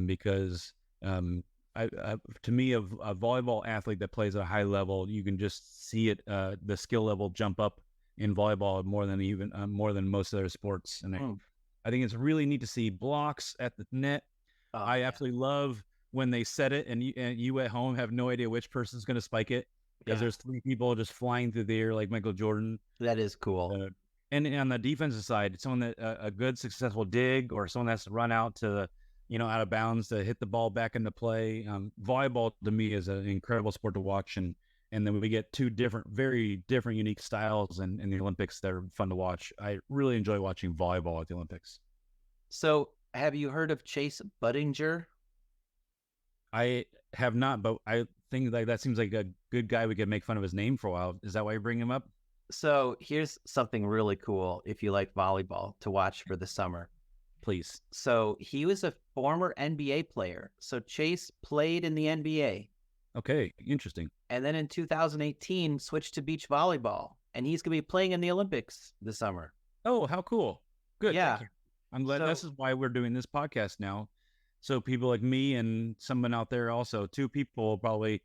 because to me, a volleyball athlete that plays at a high level, you can just see it, the skill level jump up in volleyball more than most other sports, and I think it's really neat to see blocks at the net. I absolutely love when they set it and you at home have no idea which person's going to spike it, because there's 3 people just flying through the air like Michael Jordan. That is cool. And on the defensive side, someone that a good successful dig, or someone that's to run out to out of bounds to hit the ball back into play. Volleyball to me is an incredible sport to watch, and then we get 2 very different, unique styles in the Olympics that are fun to watch. I really enjoy watching volleyball at the Olympics. So, have you heard of Chase Budinger? I have not, but I think like that seems like a good guy we could make fun of his name for a while. Is that why you bring him up? So, here's something really cool if you like volleyball to watch for the summer. Please. So, he was a former NBA player. So, Chase played in the NBA. Okay, interesting. And then in 2018, switched to beach volleyball. And he's going to be playing in the Olympics this summer. Oh, how cool. Good. Yeah. Thank you. I'm glad this is why we're doing this podcast now. So people like me and someone out there also, 2 people probably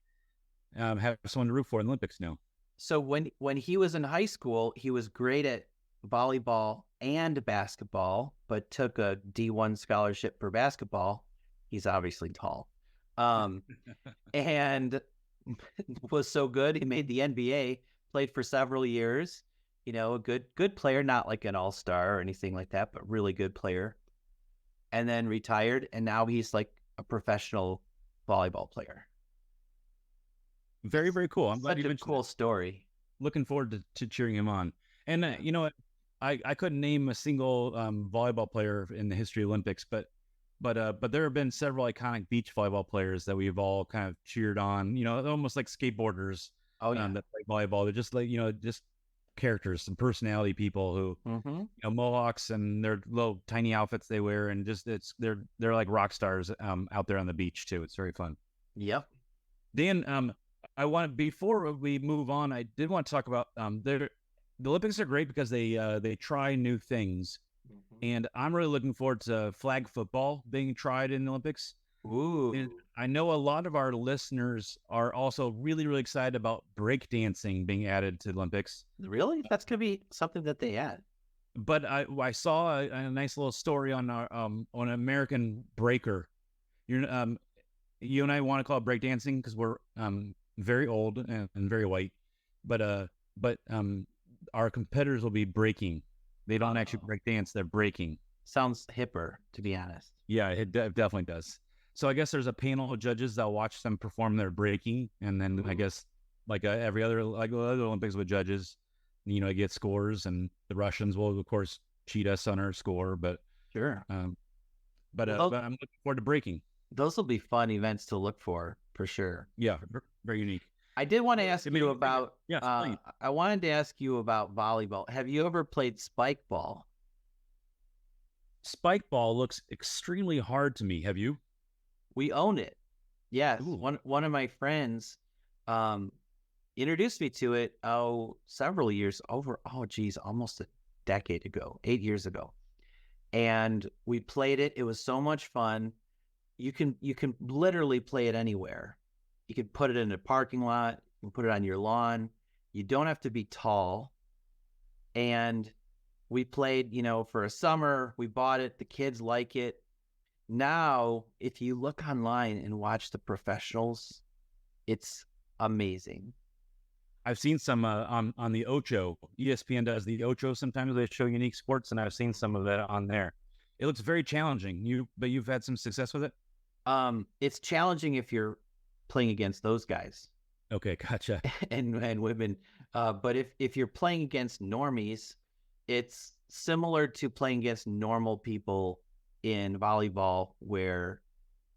have someone to root for in the Olympics now. So when he was in high school, he was great at volleyball and basketball, but took a D1 scholarship for basketball. He's obviously tall. And was so good, he made the NBA, played for several years. A good player, not like an all-star or anything like that, but really good player. And then retired, and now he's like a professional volleyball player. Very, very cool. I'm glad you mentioned cool story. Looking forward to cheering him on. And you know what? I couldn't name a single volleyball player in the history of Olympics, but there have been several iconic beach volleyball players that we've all kind of cheered on. Almost like skateboarders. Oh yeah, that play volleyball. They're just like just characters, some personality people who mohawks and their little tiny outfits they wear, and just they're like rock stars out there on the beach too. It's very fun. Yep. Dan, before we move on, I did want to talk about the Olympics are great because they try new things, and I'm really looking forward to flag football being tried in the Olympics. Ooh, And I know a lot of our listeners are also really, really excited about breakdancing being added to the Olympics. really? That's gonna be something that they add. But I saw a nice little story on an American breaker. You and I want to call it breakdancing because we're very old and very white, but our competitors will be breaking. They don't actually Oh. break dance; they're breaking. Sounds hipper, to be honest. Yeah, it definitely does. So I guess there's a panel of judges that'll watch them perform their breaking, and then I Ooh. guess like every other other Olympics with judges, get scores, and the Russians will of course cheat us on our score, Sure. um, Well, but I'm looking forward to breaking. those will be fun events to look for sure. Yeah, very unique. I did want to ask It made you me think about. yes, please. I wanted to ask you about volleyball. Have you ever played spike ball? Spike ball looks extremely hard to me. Have you? We own it. Yes, Ooh. one of my friends um, introduced me to it. Several years over. Oh, geez, almost a decade ago, 8 years ago, and we played it. It was so much fun. You can literally play it anywhere. You can put it in a parking lot. You can put it on your lawn. You don't have to be tall. And we played, for a summer. We bought it. The kids like it. Now, if you look online and watch the professionals, it's amazing. I've seen some on the Ocho. ESPN does the Ocho. Sometimes they show unique sports, and I've seen some of that on there. It looks very challenging. But you've had some success with it. It's challenging if you're playing against those guys Okay, gotcha. and women. But if you're playing against normies, it's similar to playing against normal people in volleyball where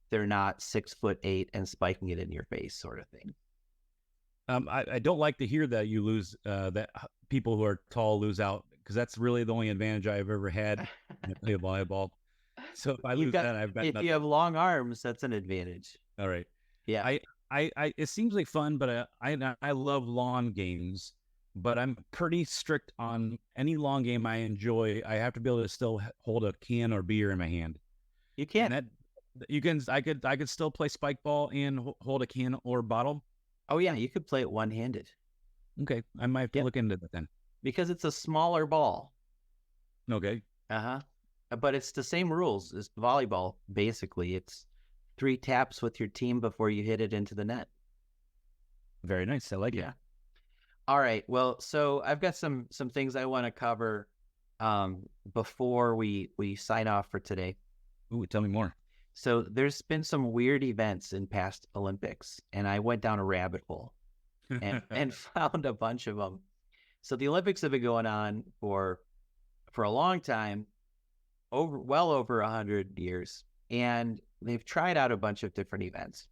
they're not 6'8" and spiking it in your face, sort of thing. I don't like to hear that you lose. That people who are tall lose out because that's really the only advantage I've ever had when I play volleyball. So if I lose that, I've got If nothing. you have long arms, that's an advantage. All right. Yeah. It seems like fun, but I love lawn games, but I'm pretty strict on any long game I enjoy. I have to be able to still hold a can or beer in my hand. You And can't. I could still play spike ball and hold a can or bottle. Oh, yeah. You could play it one-handed Okay, I might have to Yeah. look into that then. because it's a smaller ball. Okay, Uh-huh. But it's the same rules as volleyball, basically. It's 3 taps with your team before you hit it into the net. very nice. I like it. Yeah. All right. Well, so I've got some things I want to cover before we sign off for today. Ooh, tell me more. So there's been some weird events in past Olympics, and I went down a rabbit hole and found a bunch of them. So the Olympics have been going on for a long time, well over 100 years, and they've tried out a bunch of different events.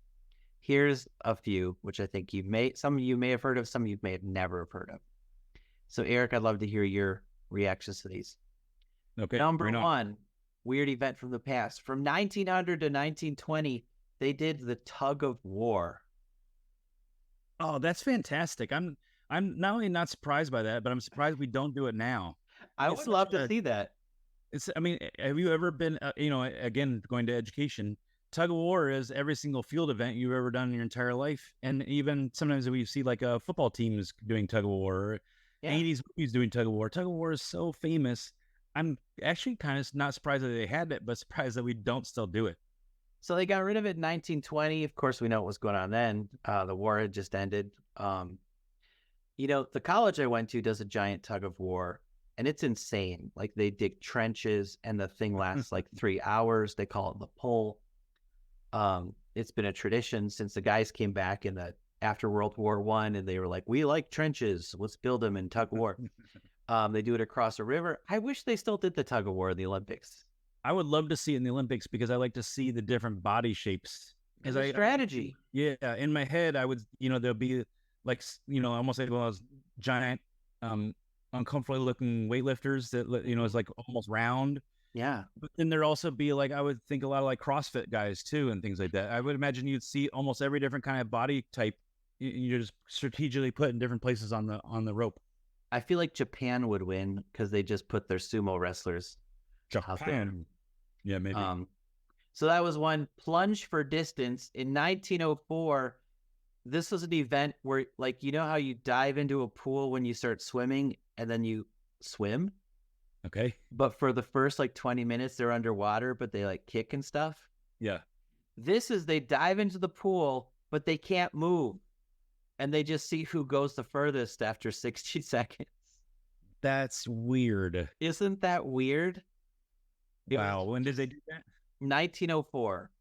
Here's a few, which I think some of you may have heard of, some of you may have never have heard of. So Eric, I'd love to hear your reactions to these. Okay, Number bring it on. 1, weird event from the past. From 1900 to 1920, they did the tug of war. Oh, that's fantastic. I'm not only not surprised by that, but I'm surprised we don't do it now. I It's would love such to a- see that. I mean, have you ever been, again, going to education, tug of war is every single field event you've ever done in your entire life. And even sometimes we see like a football team is doing tug of war, or Yeah. 80s movies doing tug of war. Tug of war is so famous. I'm actually kind of not surprised that they had it, but surprised that we don't still do it. So they got rid of it in 1920. Of course, we know what was going on then. The war had just ended. The college I went to does a giant tug of war, and it's insane. Like they dig trenches, and the thing lasts like 3 hours. They call it the pull. It's been a tradition since the guys came back after World War I, and they were like, "We like trenches. Let's build them in tug of war." They do it across a river. I wish they still did the tug of war in the Olympics. I would love to see it in the Olympics because I like to see the different body shapes. It's a strategy. Yeah, in my head, I would, there'll be like, almost like one of those giant, uncomfortable looking weightlifters that, is like almost round. Yeah. But then there'd also be like, I would think a lot of like CrossFit guys too and things like that. I would imagine you'd see almost every different kind of body type You're just strategically put in different places on the rope. I feel like Japan would win because they just put their sumo wrestlers out there. Japan. Yeah, maybe. So that was one. Plunge for distance in 1904. This was an event where, like, you know how you dive into a pool when you start swimming and then you swim, Okay. but for the first like 20 minutes they're underwater, but they like kick and stuff. Yeah. This is they dive into the pool, but they can't move, and they just see who goes the furthest after 60 seconds. That's weird. Isn't that weird? Wow. When did they do 1904.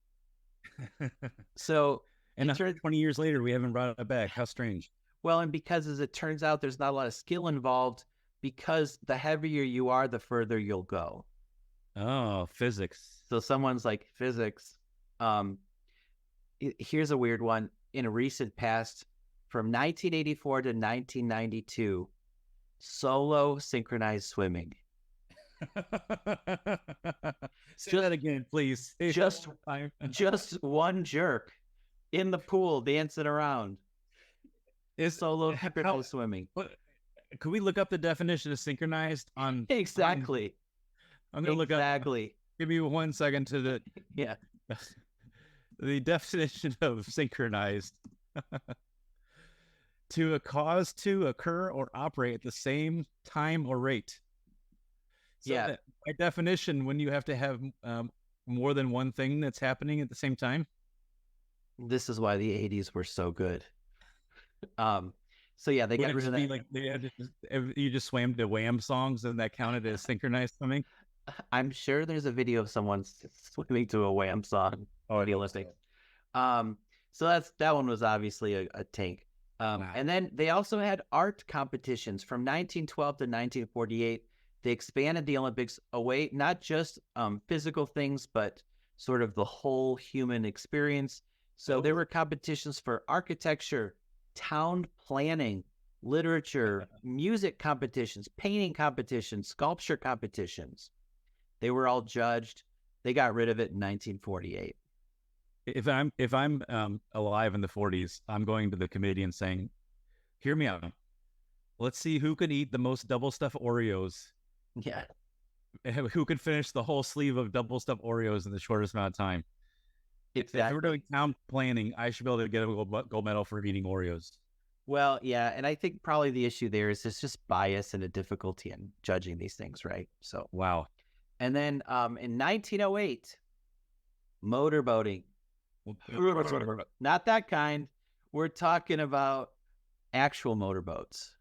that? So And it turns 20 years later, we haven't brought it back. How strange. well, and because as it turns out, there's not a lot of skill involved, because the heavier you are, the further you'll go. Oh, physics. So someone's like physics. Here's a weird one. In a recent past, from 1984 to 1992, solo synchronized swimming. Say that again, please. Say just- that one time. Just one jerk in the pool dancing around. Is Solo how- synchronized swimming. Could we look up the definition of synchronized on? Exactly. I'm gonna look up. Exactly. Give me 1 second to Yeah. the definition of synchronized. To a cause to occur or operate at the same time or rate. So Yeah. that, by definition, when you have to have more than one thing that's happening at the same time. This is why the 80s were so good. So yeah, they Would got it rid just of be that. like they had you just swam to Wham songs and that counted as synchronized swimming? I'm sure there's a video of someone swimming to a Wham song. Oh, the Olympics. So that one was obviously a tank. Wow. And then they also had art competitions from 1912 to 1948. They expanded the Olympics away, not just physical things, but sort of the whole human experience. So there were competitions for architecture, town planning, literature, music competitions, painting competitions, sculpture competitions. They were all judged. They got rid of it in 1948. If I'm alive in the 40s, I'm going to the committee and saying, "Hear me out. Let's see who can eat the most double stuffed Oreos. Yeah. Who can finish the whole sleeve of double stuffed Oreos in the shortest amount of time." If we're doing town planning, I should be able to get a gold medal for eating Oreos. Well, yeah, and I think probably the issue there is it's just bias and a difficulty in judging these things, right? So, Wow. and then in 1908, motorboating. Not that kind. We're talking about actual motorboats.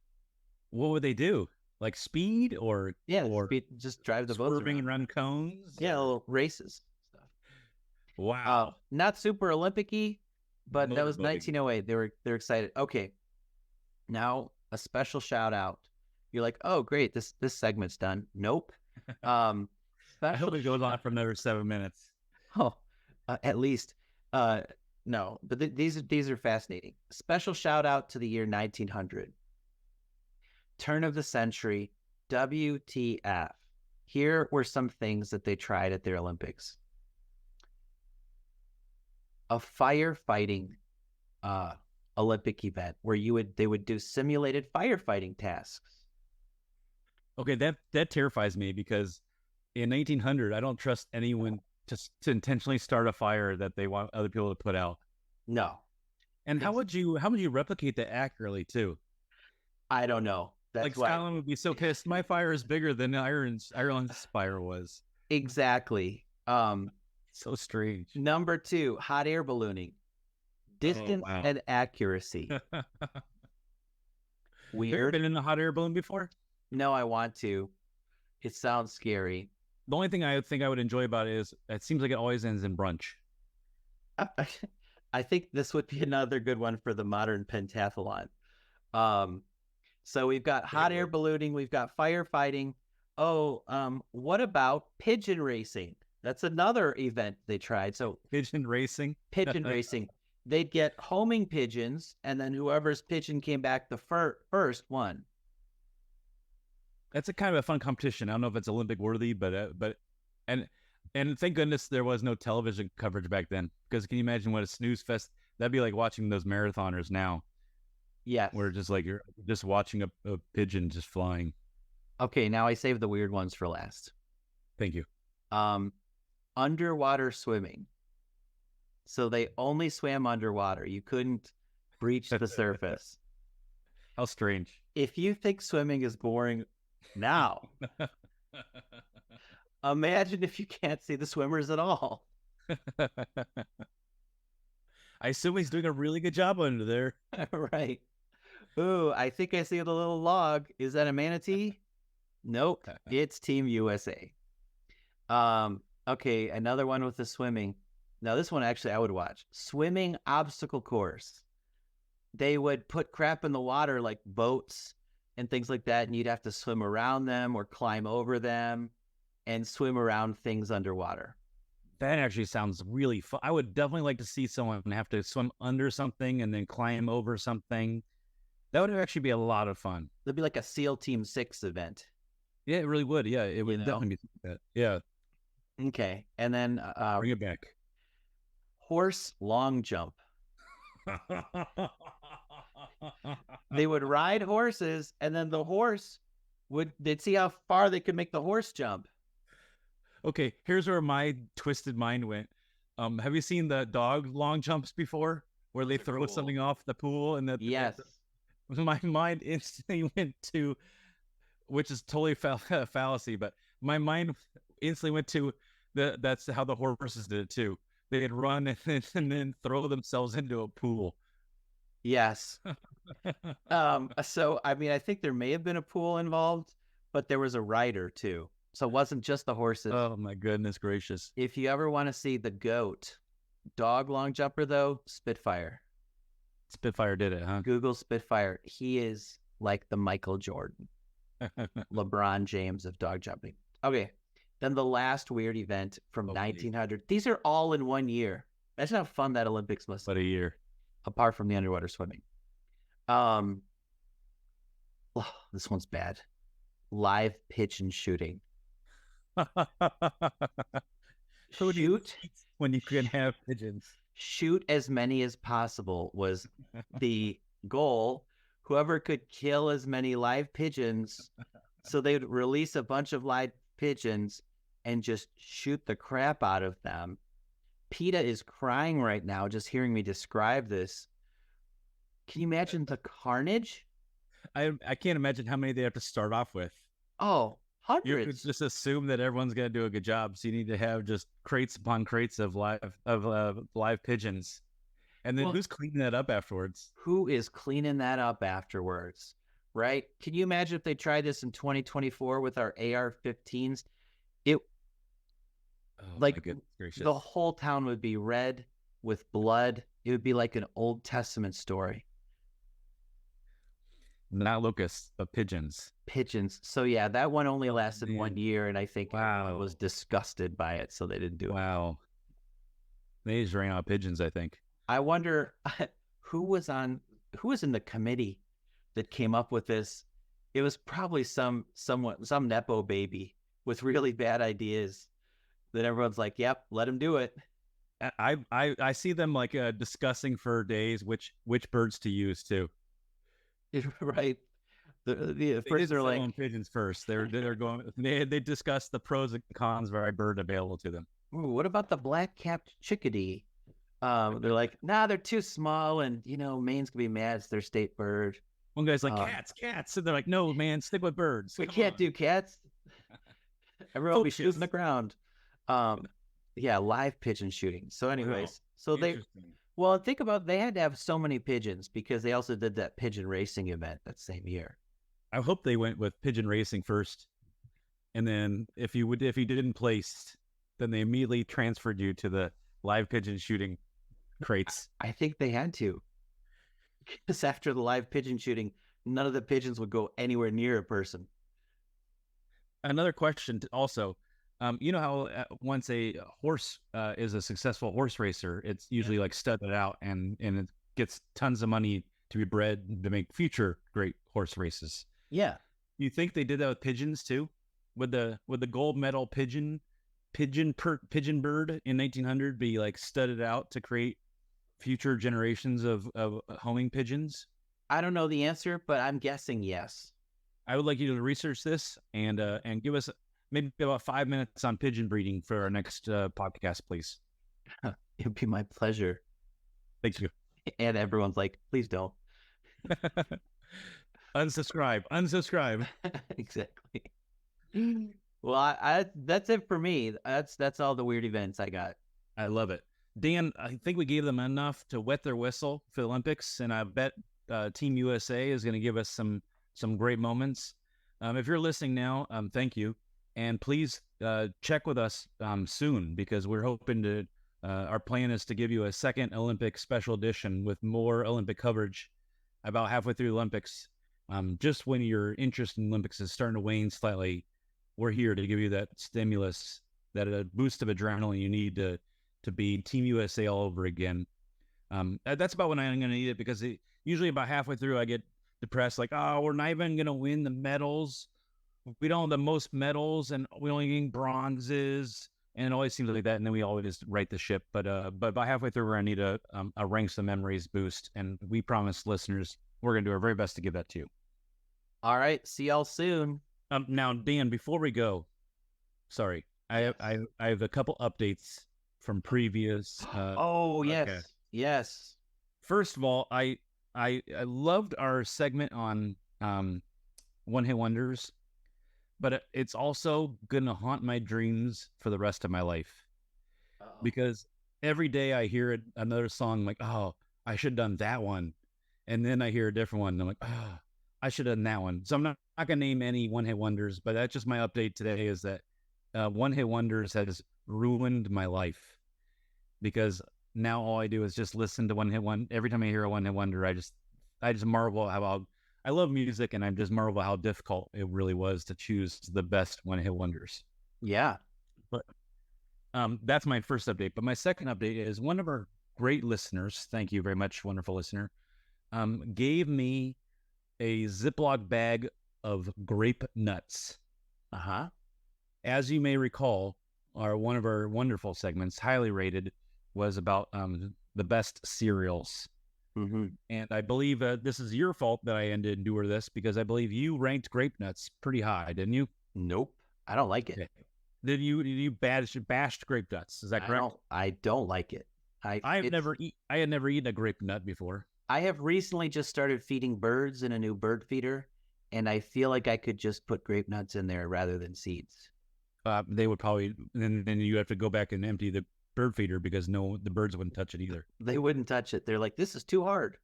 What would they do? Like speed or Yeah, or just drive the boats swerving around. and run cones? Yeah, little races stuff. Wow. Not super Olympic-y, but that was Motorboating. 1908. They're excited. Okay, now a special shout out. You're like, oh great, this segment's done. Nope. I Special hope it goes on for another 7 minutes. Oh, at least. No, but these are fascinating. Special shout out to the year 1900. Turn of the century, WTF. Here were some things that they tried at their Olympics. A firefighting Olympic event where they would do simulated firefighting tasks. Okay, that terrifies me because in 1900, I don't trust anyone to intentionally start a fire that they want other people to put out. No, And how would you replicate that accurately too? I don't know. That's Like why Scotland would be so pissed. My fire is bigger than Ireland's fire was. exactly. So strange. Number 2, hot air ballooning. Distance wow. and accuracy. Have you ever Weird. been in a hot air balloon before? No, I want to. It sounds scary. The only thing I think I would enjoy about it is it seems like it always ends in brunch. I think this would be another good one for the modern pentathlon. So we've got hot air ballooning, we've got firefighting. Oh, what about pigeon racing? That's another event they tried. So Pigeon racing. pigeon racing, they'd get homing pigeons, and then whoever's pigeon came back the first won. That's a kind of a fun competition. I don't know if it's Olympic worthy, but and thank goodness there was no television coverage back then. Because can you imagine what a snooze fest that'd be like watching those marathoners now? Yes. where just like you're just watching a pigeon just flying. Okay, now I saved the weird ones for last. Thank you. Underwater swimming. So they only swam underwater. You couldn't breach the surface. How strange. If you think swimming is boring now, imagine if you can't see the swimmers at all. I assume he's doing a really good job under there. Right. Ooh, I think I see the little log. Is that a manatee? Nope. It's Team USA. Okay, another one with the swimming. Now this one actually I would watch. Swimming obstacle course. They would put crap in the water like boats and things like that, and you'd have to swim around them or climb over them and swim around things underwater. That actually sounds really fun. I would definitely like to see someone have to swim under something and then climb over something. That would actually be a lot of fun. It'd be like a SEAL Team 6 event. Yeah, it really would. Yeah, it would know? definitely be that. Yeah, Okay. And then bring it back. horse long jump. They would ride horses, and then the horse they'd see how far they could make the horse jump. Okay, here's where my twisted mind went. Have you seen the dog long jumps before, where they throw something off the pool and Yes. my mind instantly went to, which is totally fallacy, but my mind instantly went to that's how the horses did it too. They'd run and then throw themselves into a pool. Yes. So I mean, I think there may have been a pool involved, but there was a rider too. So it wasn't just the horses. Oh my goodness gracious. If you ever want to see the GOAT dog long jumper though, Spitfire. Spitfire did it, huh? Google Spitfire. He is like the Michael Jordan, LeBron James of dog jumping. Okay. Then the last weird event from 1900. These are all in 1 year. Imagine how fun that Olympics must But be. a year. Apart from the underwater swimming. This one's bad. Live pigeon shooting. Shoot when you can have pigeons. Shoot as many as possible was the goal. Whoever could kill as many live pigeons, so they would release a bunch of live pigeons and just shoot the crap out of them. PETA is crying right now just hearing me describe this. Can you imagine the carnage? I can't imagine how many they have to start off with. Oh, You hundreds. could just assume that everyone's going to do a good job, so you need to have just crates upon crates of live pigeons, and then Well- who's cleaning that up afterwards? Who is cleaning that up afterwards? Right? Can you imagine if they tried this in 2024 with our AR-15s? Oh, Like, my goodness gracious. The whole town would be red with blood. It would be like an Old Testament story. Not locusts, but pigeons. Pigeons. So yeah, that one only lasted man. 1 year, and I think everyone Wow. was disgusted by it, so they didn't do it. Wow. They just ran out of pigeons, I think. I wonder who was in the committee that came up with this. It was probably some nepo baby with really bad ideas that everyone's like, "Yep, let him do it." I see them like discussing for days which birds to use too. Right. The They first didn't they're settle like, on pigeons first. They're going. They discussed the pros and cons of every bird available to them. "Ooh, what about the black-capped chickadee?" They're like, "Nah, they're too small, and Maine's gonna be mad. It's their state bird. One guy's like, cats. And they're like, no, man, stick with birds. We Come can't on." do cats. Everyone will be shooting Focus. the ground." Yeah, live pigeon shooting. So anyways, Interesting. well, think about, they had to have so many pigeons because they also did that pigeon racing event that same year. I hope they went with pigeon racing first, and then if you didn't place, then they immediately transferred you to the live pigeon shooting crates. I think they had to. Because after the live pigeon shooting, none of the pigeons would go anywhere near a person. Another question also, you know how once a horse is a successful horse racer, it's usually like studded out and it gets tons of money to be bred to make future great horse races. Yeah. You think they did that with pigeons too? Would the gold medal pigeon bird in 1900 be like studded out to create future generations of homing pigeons? I don't know the answer, but I'm guessing yes. I would like you to research this and give us maybe about 5 minutes on pigeon breeding for our next podcast, please. It'd be my pleasure. Thank you. And everyone's like, please don't. Unsubscribe. Exactly. Well, I that's it for me. That's all the weird events I got. I love it. Dan, I think we gave them enough to wet their whistle for the Olympics, and I bet Team USA is going to give us some great moments. If you're listening now, thank you, and please check with us soon, because we're hoping to. Our plan is to give you a second Olympic special edition with more Olympic coverage about halfway through the Olympics. Just when your interest in Olympics is starting to wane slightly, we're here to give you that stimulus, that boost of adrenaline you need to be Team USA all over again. That's about when I'm going to need it, because usually about halfway through I get depressed, like, oh, we're not even going to win the medals. We don't have the most medals, and we only getting bronzes, and it always seems like that. And then we always right the ship. But by halfway through, we're going to need a Ranks of Memories boost, and we promise listeners we're going to do our very best to give that to you. All right, see y'all soon. Now, Dan, before we go, sorry, I have a couple updates from previous. Oh yes, okay. yes. First of all, I loved our segment on one hit wonders, but it's also gonna haunt my dreams for the rest of my life. Uh-oh. Because every day I hear another song, like, oh, I should have done that one, and then I hear a different one, and I'm like, oh, I should have done that one. So I'm not gonna name any one hit wonders, but that's just my update today, is that one hit wonders has ruined my life, because now all I do is just listen to one hit one. Every time I hear a one hit wonder, I just marvel how I love music, and I just marvel how difficult it really was to choose the best one hit wonders. Yeah. But that's my first update. But my second update is one of our great listeners, thank you very much, wonderful listener, gave me a Ziploc bag of grape nuts. Uh-huh. As you may recall, one of our wonderful segments, highly rated, was about the best cereals. Mm-hmm. And I believe this is your fault that I ended endure this, because I believe you ranked grape nuts pretty high, didn't you? Nope. I don't like it. Okay. Did you bashed grape nuts? Is that correct? I don't like it. I had never eaten a grape nut before. I have recently just started feeding birds in a new bird feeder, and I feel like I could just put grape nuts in there rather than seeds. They would probably, then you have to go back and empty the bird feeder, because the birds wouldn't touch it either. They wouldn't touch it. They're like, this is too hard.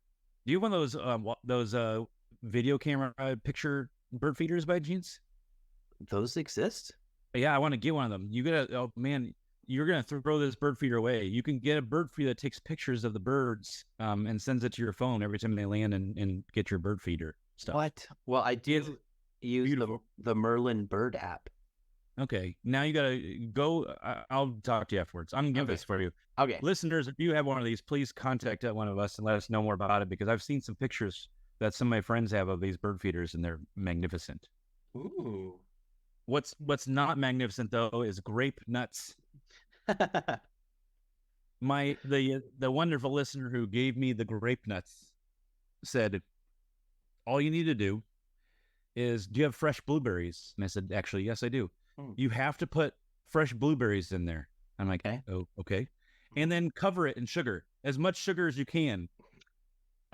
Do you have one of those video camera picture bird feeders by chance? Those exist? Yeah, I want to get one of them. Oh man, you're gonna throw this bird feeder away. You can get a bird feeder that takes pictures of the birds and sends it to your phone every time they land and get your bird feeder stuff. What? Well, I do use the Merlin Bird app. Okay, now you gotta go. I'll talk to you afterwards. I'm gonna give this for you. Okay, listeners, if you have one of these, please contact one of us and let us know more about it, because I've seen some pictures that some of my friends have of these bird feeders, and they're magnificent. Ooh. What's not magnificent though is grape nuts. The wonderful listener who gave me the grape nuts said, all you need to do is, do you have fresh blueberries? And I said, actually, yes, I do. You have to put fresh blueberries in there. I'm like, oh, okay. And then cover it in sugar, as much sugar as you can.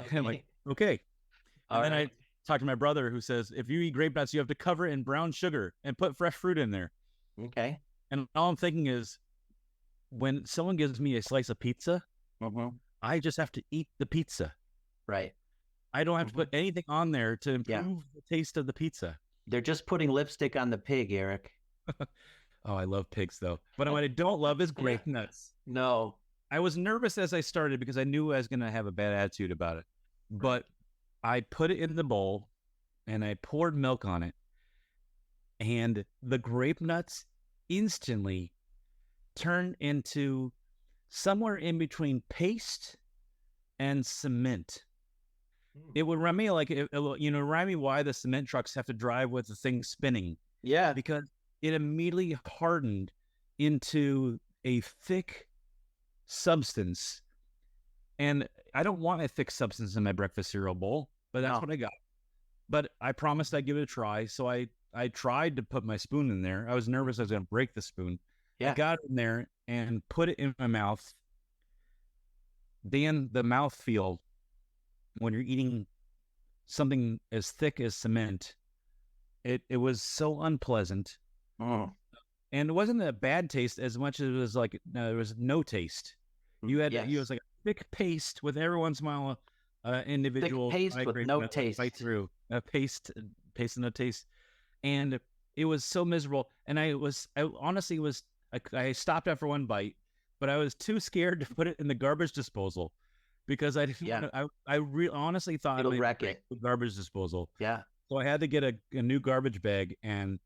Okay. I'm like, okay. And then I talked to my brother, who says, if you eat grape nuts, you have to cover it in brown sugar and put fresh fruit in there. Okay. And all I'm thinking is, when someone gives me a slice of pizza, I just have to eat the pizza. Right. I don't have to put anything on there to improve the taste of the pizza. They're just putting lipstick on the pig, Eric. Oh, I love pigs, though. But what I don't love is grape nuts. No. I was nervous as I started, because I knew I was going to have a bad attitude about it. But I put it in the bowl, and I poured milk on it. And the grape nuts instantly turned into somewhere in between paste and cement. It would remind me why the cement trucks have to drive with the thing spinning. Yeah. Because it immediately hardened into a thick substance. And I don't want a thick substance in my breakfast cereal bowl, but that's No. what I got. But I promised I'd give it a try. So I tried to put my spoon in there. I was nervous I was going to break the spoon. Yeah. I got it in there and put it in my mouth. Dan, the mouthfeel when you're eating something as thick as cement, it was so unpleasant. Mm. And it wasn't a bad taste as much as it was like there was no taste. You had Yes. it was like a thick paste with every once in a while individual paste with migrating no that taste. right through a paste and no taste, and it was so miserable. And I honestly was I stopped after one bite, but I was too scared to put it in the garbage disposal because I didn't Yeah. want to. I honestly thought It'll it would wreck break it. the garbage disposal. Yeah. So I had to get a new garbage bag and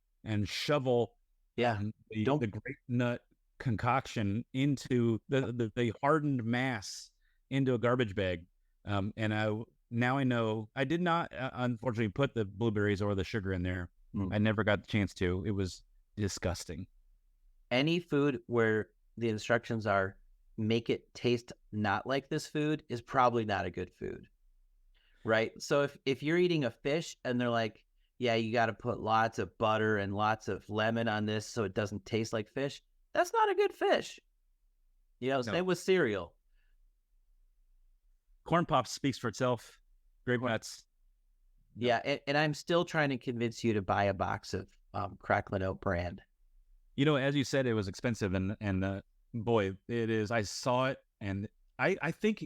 shovel Yeah. the Don't- grape nut concoction into the hardened mass into a garbage bag. And now I know I did not unfortunately put the blueberries or the sugar in there. Mm. I never got the chance to. It was disgusting. Any food where the instructions are make it taste not like this food is probably not a good food. Right? So if you're eating a fish and they're like, yeah, you got to put lots of butter and lots of lemon on this so it doesn't taste like fish, that's not a good fish. No. Same with cereal. Corn Pops speaks for itself. Grape nuts. Yeah, and I'm still trying to convince you to buy a box of Cracklin' Oat brand. You know, as you said, it was expensive, and boy, it is. I saw it, and I think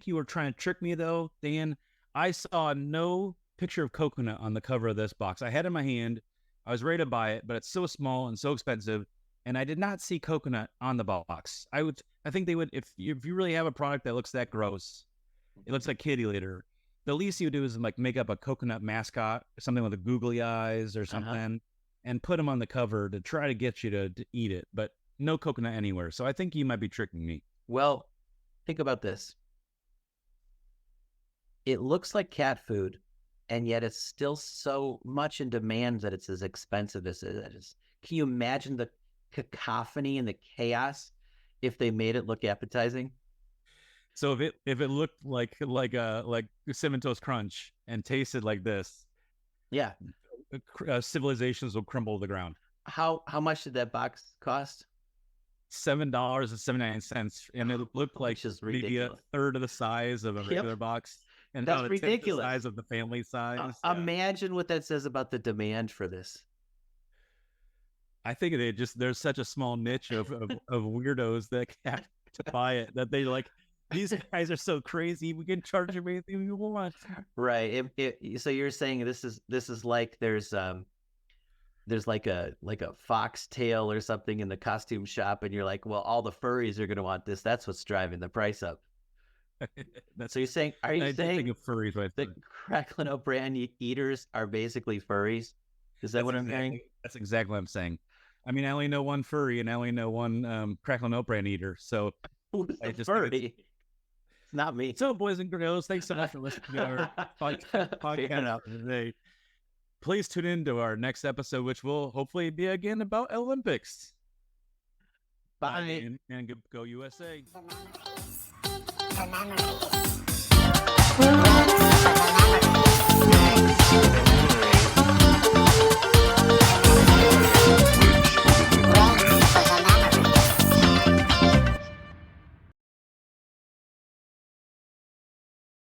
you were trying to trick me, though, Dan. I saw no picture of coconut on the cover of this box. I had it in my hand. I was ready to buy it, but it's so small and so expensive, and I did not see coconut on the box. I think they would if you really have a product that looks that gross. It looks like kitty litter. The least you do is like make up a coconut mascot, something with the googly eyes or something, and put them on the cover to try to get you to eat it. But no coconut anywhere. So I think you might be tricking me. Well, think about this. It looks like cat food, and yet it's still so much in demand that it's as expensive as it is. Can you imagine the cacophony and the chaos if they made it look appetizing? So if it looked like Cinnamon Toast Crunch and tasted like this, Yeah. civilizations will crumble to the ground. How much did that box cost? $7.79, and it looked like Which is maybe a ridiculous. third of the size of a regular box, and That's about a tenth ridiculous. the size of the family size. Yeah. Imagine what that says about the demand for this. I think there's such a small niche of weirdos that have to buy it that they like. These guys are so crazy. We can charge them anything we want. Right. So you're saying this is like there's like a foxtail or something in the costume shop, and you're like, well, all the furries are going to want this. That's what's driving the price up. So you're saying, are you I did saying think of furries right the there. Cracklin' Oat brand eaters are basically furries? Is that what I'm hearing? That's exactly what I'm saying. I mean, I only know one furry, and I only know one Cracklin' Oat brand eater. So Who's I the just think furry? It's not me. So, boys and girls, thanks so much for listening to our Fair podcast enough. today. Please tune in to our next episode, which will hopefully be again about Olympics. Bye. And go USA. The memories. The memories.